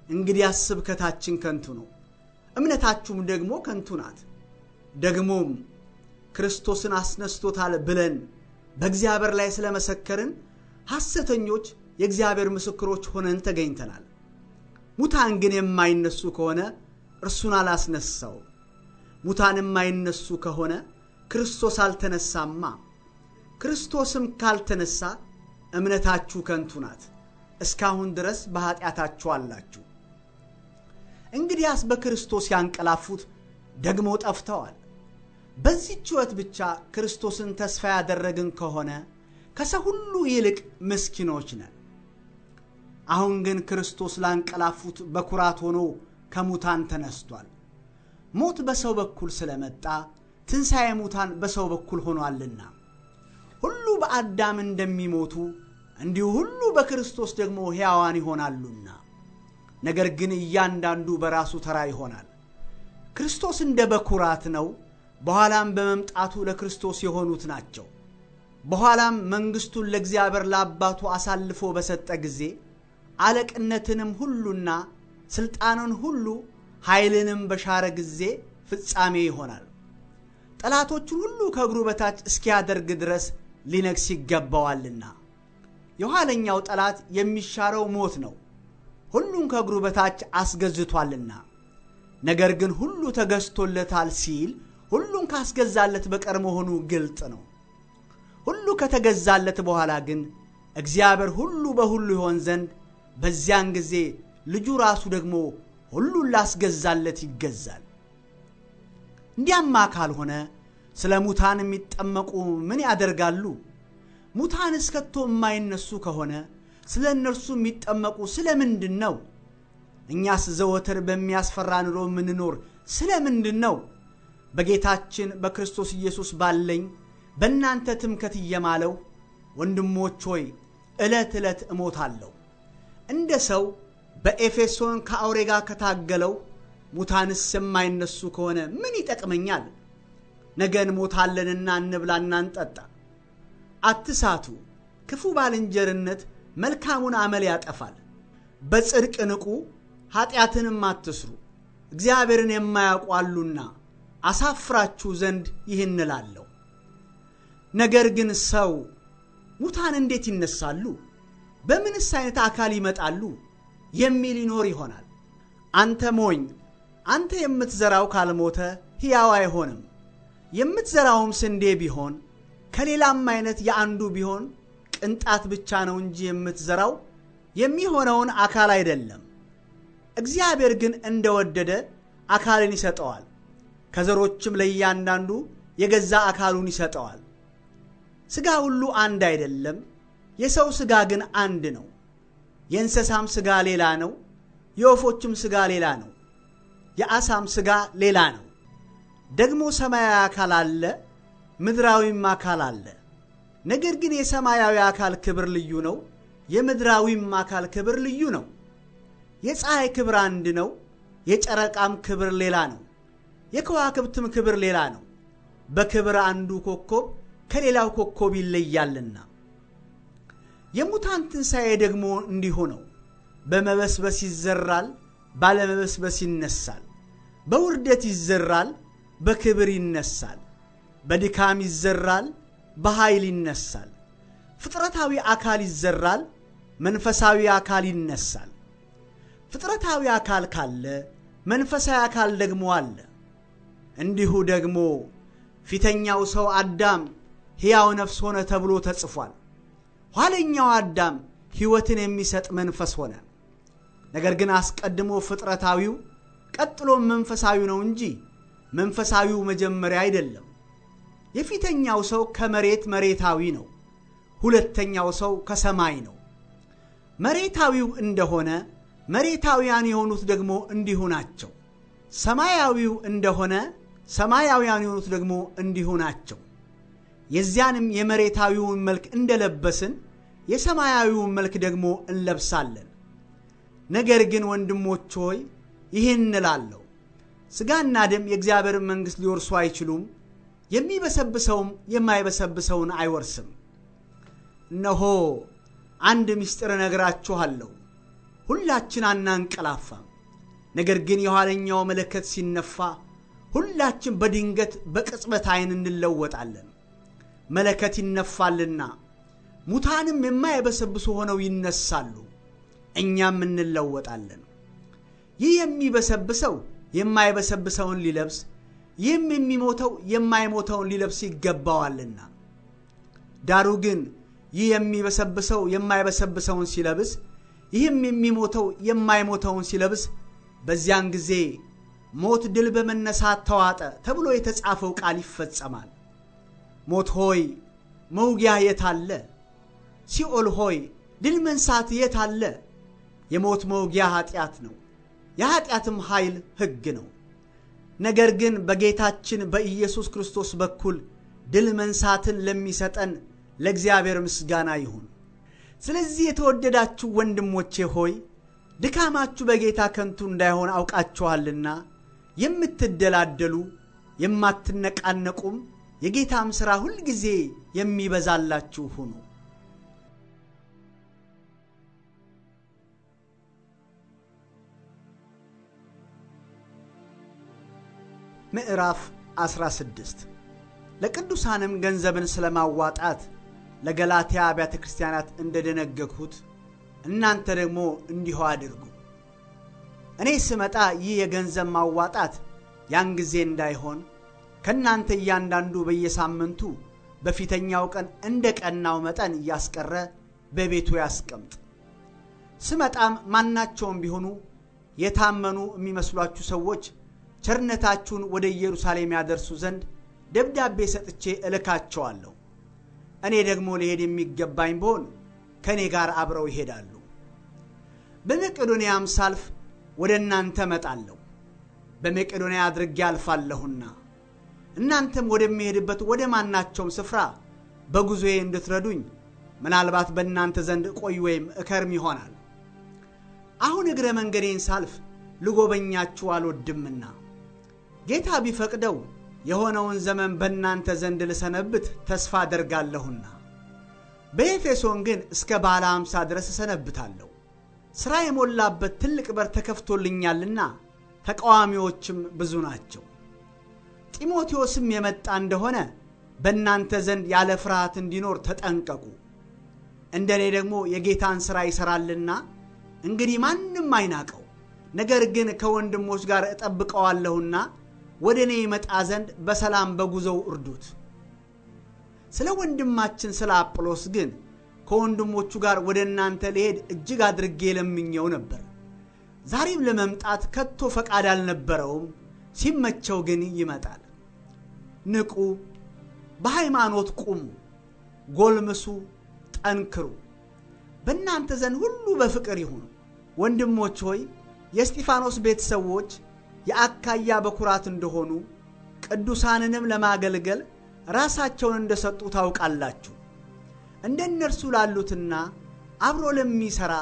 እንግዲያስ ስብከታችን ከንቱ ነው፣ እምነታችሁም ደግሞ ከንቱ ናት። ደግሞም ክርስቶስን አስነስቶታል ብለን በእግዚአብሔር ላይ ስለመሰከርን ሐሰተኞች የእግዚአብሔር ምስክሮች ሆነን ተገኝተናል። ሙታን ግን የማይነሱ ከሆነ እርሱን አላስነሳው። ሙታን የማይነሱ ከሆነ ክርስቶስ አልተነሳማ። ክርስቶስም ካልተነሳ እምነታችሁ ከንቱ ናት፣ እስካሁን ድረስ በኃጢአታችሁ አላችሁ። እንግዲያስ በክርስቶስ ያንቀላፉት ደግሞ ጠፍተዋል። በዚህች ሕይወት ብቻ ክርስቶስን ተስፋ ያደረግን ከሆነ ከሰው ሁሉ ይልቅ ምስኪኖች ነን። አሁን ግን ክርስቶስ ላንቀላፉት በኩራት ሆኖ ከሙታን ተነስቷል። ሞት በሰው በኩል ስለመጣ ትንሣኤ ሙታን በሰው በኩል ሆኗልና፣ ሁሉ በአዳም እንደሚሞቱ እንዲሁ ሁሉ በክርስቶስ ደግሞ ሕያዋን ይሆናሉና፣ ነገር ግን እያንዳንዱ በራሱ ተራ ይሆናል። ክርስቶስ እንደ በኩራት ነው፣ በኋላም በመምጣቱ ለክርስቶስ የሆኑት ናቸው። በኋላም መንግሥቱን ለእግዚአብሔር ለአባቱ አሳልፎ በሰጠ ጊዜ አለቅነትንም ሁሉና ሥልጣንን ሁሉ ኃይልንም በሻረ ጊዜ ፍጻሜ ይሆናል። ጠላቶቹን ሁሉ ከእግሩ በታች እስኪያደርግ ድረስ ሊነግስ ይገባዋልና። የኋለኛው ጠላት የሚሻረው ሞት ነው፣ ሁሉን ከእግሩ በታች አስገዝቷልና። ነገር ግን ሁሉ ተገዝቶለታል ሲል ሁሉን ካስገዛለት በቀር መሆኑ ግልጥ ነው። ሁሉ ከተገዛለት በኋላ ግን እግዚአብሔር ሁሉ በሁሉ ይሆን ዘንድ በዚያን ጊዜ ልጁ ራሱ ደግሞ ሁሉን ላስገዛለት ይገዛል። እንዲያማ ካልሆነ ስለ ሙታን የሚጠመቁ ምን ያደርጋሉ? ሙታንስ ከቶ የማይነሱ ከሆነ ስለ እነርሱ የሚጠመቁ ስለምንድን ነው? እኛስ ዘወትር በሚያስፈራ ኑሮ የምንኖር ስለምንድን ነው? በጌታችን በክርስቶስ ኢየሱስ ባለኝ በእናንተ ትምክህት እየማለሁ ወንድሞች ሆይ ዕለት ዕለት እሞታለሁ። እንደ ሰው በኤፌሶን ከአውሬ ጋር ከታገለው ሙታንስ የማይነሱ ከሆነ ምን ይጠቅመኛል? ነገ እንሞታለንና እንብላና እንጠጣ። አትሳቱ። ክፉ ባልንጀርነት መልካሙን አመል ያጠፋል። በጽድቅ ንቁ፣ ኃጢአትንም አትስሩ። እግዚአብሔርን የማያውቁ አሉና አሳፍራችሁ ዘንድ ይህን እላለሁ። ነገር ግን ሰው ሙታን እንዴት ይነሳሉ? በምንስ አይነት አካል ይመጣሉ የሚል ይኖር ይሆናል። አንተ ሞኝ፣ አንተ የምትዘራው ካልሞተ ሕያው አይሆንም። የምትዘራውም ስንዴ ቢሆን ከሌላም አይነት የአንዱ ቢሆን ቅንጣት ብቻ ነው እንጂ የምትዘራው የሚሆነውን አካል አይደለም። እግዚአብሔር ግን እንደወደደ አካልን ይሰጠዋል፣ ከዘሮችም ለእያንዳንዱ የገዛ አካሉን ይሰጠዋል። ሥጋ ሁሉ አንድ አይደለም፣ የሰው ሥጋ ግን አንድ ነው። የእንስሳም ሥጋ ሌላ ነው፣ የወፎችም ሥጋ ሌላ ነው፣ የአሳም ሥጋ ሌላ ነው። ደግሞ ሰማያዊ አካል አለ፣ ምድራዊም አካል አለ። ነገር ግን የሰማያዊ አካል ክብር ልዩ ነው፣ የምድራዊም አካል ክብር ልዩ ነው። የፀሐይ ክብር አንድ ነው፣ የጨረቃም ክብር ሌላ ነው፣ የከዋክብትም ክብር ሌላ ነው። በክብር አንዱ ኮከብ ከሌላው ኮከብ ይለያልና። የሙታን ትንሣኤ ደግሞ እንዲሁ ነው። በመበስበስ ይዘራል፣ ባለመበስበስ ይነሳል። በውርደት ይዘራል፣ በክብር ይነሳል። በድካም ይዘራል፣ በኃይል ይነሳል። ፍጥረታዊ አካል ይዘራል፣ መንፈሳዊ አካል ይነሳል። ፍጥረታዊ አካል ካለ መንፈሳዊ አካል ደግሞ አለ። እንዲሁ ደግሞ ፊተኛው ሰው አዳም ሕያው ነፍስ ሆነ ተብሎ ተጽፏል። ኋለኛው አዳም ሕይወትን የሚሰጥ መንፈስ ሆነ። ነገር ግን አስቀድሞ ፍጥረታዊው ቀጥሎም መንፈሳዊው ነው እንጂ መንፈሳዊው መጀመሪያ አይደለም። የፊተኛው ሰው ከመሬት መሬታዊ ነው፣ ሁለተኛው ሰው ከሰማይ ነው። መሬታዊው እንደሆነ መሬታውያን የሆኑት ደግሞ እንዲሁ ናቸው። ሰማያዊው እንደሆነ ሰማያውያን የሆኑት ደግሞ እንዲሁ ናቸው። የዚያንም የመሬታዊውን መልክ እንደለበስን የሰማያዊውን መልክ ደግሞ እንለብሳለን። ነገር ግን ወንድሞች ሆይ ይህን እላለሁ፣ ሥጋና ደም የእግዚአብሔር መንግሥት ሊወርሱ አይችሉም፣ የሚበሰብሰውም የማይበሰብሰውን አይወርስም። እነሆ አንድ ምስጢር እነግራችኋለሁ፣ ሁላችን አናንቀላፋም። ነገር ግን የኋለኛው መለከት ሲነፋ ሁላችን በድንገት በቅጽበት ዓይን እንለወጣለን። መለከት ይነፋልና ሙታንም የማይበሰብሱ ሆነው ይነሳሉ፣ እኛም እንለወጣለን። ይህ የሚበሰብሰው የማይበሰብሰውን ሊለብስ፣ ይህም የሚሞተው የማይሞተውን ሊለብስ ይገባዋልና። ዳሩ ግን ይህ የሚበሰብሰው የማይበሰብሰውን ሲለብስ፣ ይህም የሚሞተው የማይሞተውን ሲለብስ፣ በዚያን ጊዜ ሞት ድል በመነሳት ተዋጠ ተብሎ የተጻፈው ቃል ይፈጸማል። ሞት ሆይ መውጊያ የት አለ? ሲኦል ሆይ ድል መንሳት የት አለ? የሞት መውጊያ ኃጢአት ነው፣ የኃጢአትም ኃይል ሕግ ነው። ነገር ግን በጌታችን በኢየሱስ ክርስቶስ በኩል ድል መንሳትን ለሚሰጠን ለእግዚአብሔር ምስጋና ይሁን። ስለዚህ የተወደዳችሁ ወንድሞቼ ሆይ ድካማችሁ በጌታ ከንቱ እንዳይሆን አውቃችኋልና የምትደላደሉ የማትነቃነቁም የጌታም ሥራ ሁል ጊዜ የሚበዛላችሁ ሁኑ። ምዕራፍ 16 ለቅዱሳንም ገንዘብን ስለማዋጣት ለገላትያ አብያተ ክርስቲያናት እንደደነገግሁት እናንተ ደግሞ እንዲሁ አድርጉ። እኔ ስመጣ ይህ የገንዘብ ማዋጣት ያን ጊዜ እንዳይሆን ከናንተ እያንዳንዱ በየሳምንቱ በፊተኛው ቀን እንደ ቀናው መጠን እያስቀረ በቤቱ ያስቀምጥ። ስመጣም ማናቸውም ቢሆኑ የታመኑ የሚመስሏችሁ ሰዎች ቸርነታችሁን ወደ ኢየሩሳሌም ያደርሱ ዘንድ ደብዳቤ ሰጥቼ እልካቸዋለሁ። እኔ ደግሞ ልሄድ የሚገባኝ ብሆን ከኔ ጋር አብረው ይሄዳሉ። በመቄዶንያም ሳልፍ ወደ እናንተ መጣለሁ። በመቄዶንያ አድርጌ አልፋለሁና እናንተም ወደሚሄድበት ወደ ማናቸውም ስፍራ በጉዞዬ እንድትረዱኝ ምናልባት በእናንተ ዘንድ ቆይ ወይም እከርም ይሆናል። አሁን እግረ መንገዴን ሳልፍ ልጎበኛችሁ አልወድምና ጌታ ቢፈቅደው የሆነውን ዘመን በእናንተ ዘንድ ልሰነብት ተስፋ አደርጋለሁና በኤፌሶን ግን እስከ ባለ 50 ድረስ እሰነብታለሁ። ሥራ የሞላበት ትልቅ በር ተከፍቶልኛልና ተቃዋሚዎችም ብዙ ናቸው። ጢሞቴዎስም የመጣ እንደሆነ በእናንተ ዘንድ ያለ ፍርሃት እንዲኖር ተጠንቀቁ። እንደኔ ደግሞ የጌታን ሥራ ይሠራልና እንግዲህ ማንም አይናቀው። ነገር ግን ከወንድሞች ጋር እጠብቀዋለሁና ወደ እኔ ይመጣ ዘንድ በሰላም በጉዞው እርዱት። ስለ ወንድማችን ስለ አጵሎስ ግን ከወንድሞቹ ጋር ወደ እናንተ ልሄድ እጅግ አድርጌ ለምኜው ነበር። ዛሬም ለመምጣት ከቶ ፈቃድ አልነበረውም። ሲመቸው ግን ይመጣል። ንቁ፣ በሃይማኖት ቁሙ፣ ጎልምሱ፣ ጠንክሩ። በእናንተ ዘንድ ሁሉ በፍቅር ይሁን። ወንድሞች ሆይ የእስጢፋኖስ ቤተሰቦች የአካያ በኩራት እንደሆኑ ቅዱሳንንም ለማገልገል ራሳቸውን እንደሰጡ ታውቃላችሁ። እንደነርሱ ላሉትና አብሮ ለሚሰራ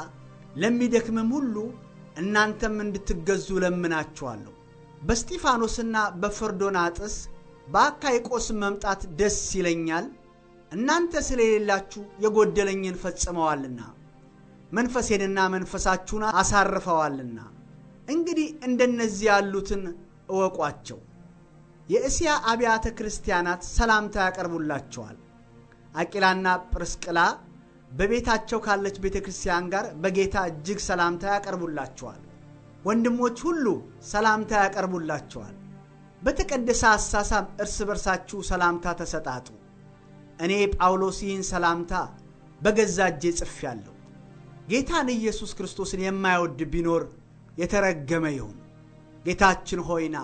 ለሚደክምም ሁሉ እናንተም እንድትገዙ ለምናችኋለሁ። በስጢፋኖስና በፈርዶናጥስ በአካይቆስ መምጣት ደስ ይለኛል። እናንተ ስለሌላችሁ የጎደለኝን ፈጽመዋልና መንፈሴንና መንፈሳችሁን አሳርፈዋልና እንግዲህ እንደነዚህ ያሉትን እወቋቸው። የእስያ አብያተ ክርስቲያናት ሰላምታ ያቀርቡላችኋል። አቂላና ጵርስቅላ በቤታቸው ካለች ቤተክርስቲያን ጋር በጌታ እጅግ ሰላምታ ያቀርቡላችኋል። ወንድሞች ሁሉ ሰላምታ ያቀርቡላችኋል። በተቀደሰ አሳሳም እርስ በርሳችሁ ሰላምታ ተሰጣጡ። እኔ ጳውሎስ ይህን ሰላምታ በገዛ እጄ ጽፌአለሁ። ጌታን ኢየሱስ ክርስቶስን የማይወድ ቢኖር የተረገመ ይሁን። ጌታችን ሆይና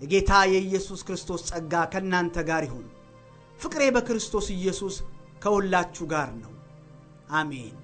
የጌታ የኢየሱስ ክርስቶስ ጸጋ ከናንተ ጋር ይሁን። ፍቅሬ በክርስቶስ ኢየሱስ ከሁላችሁ ጋር ነው። አሜን።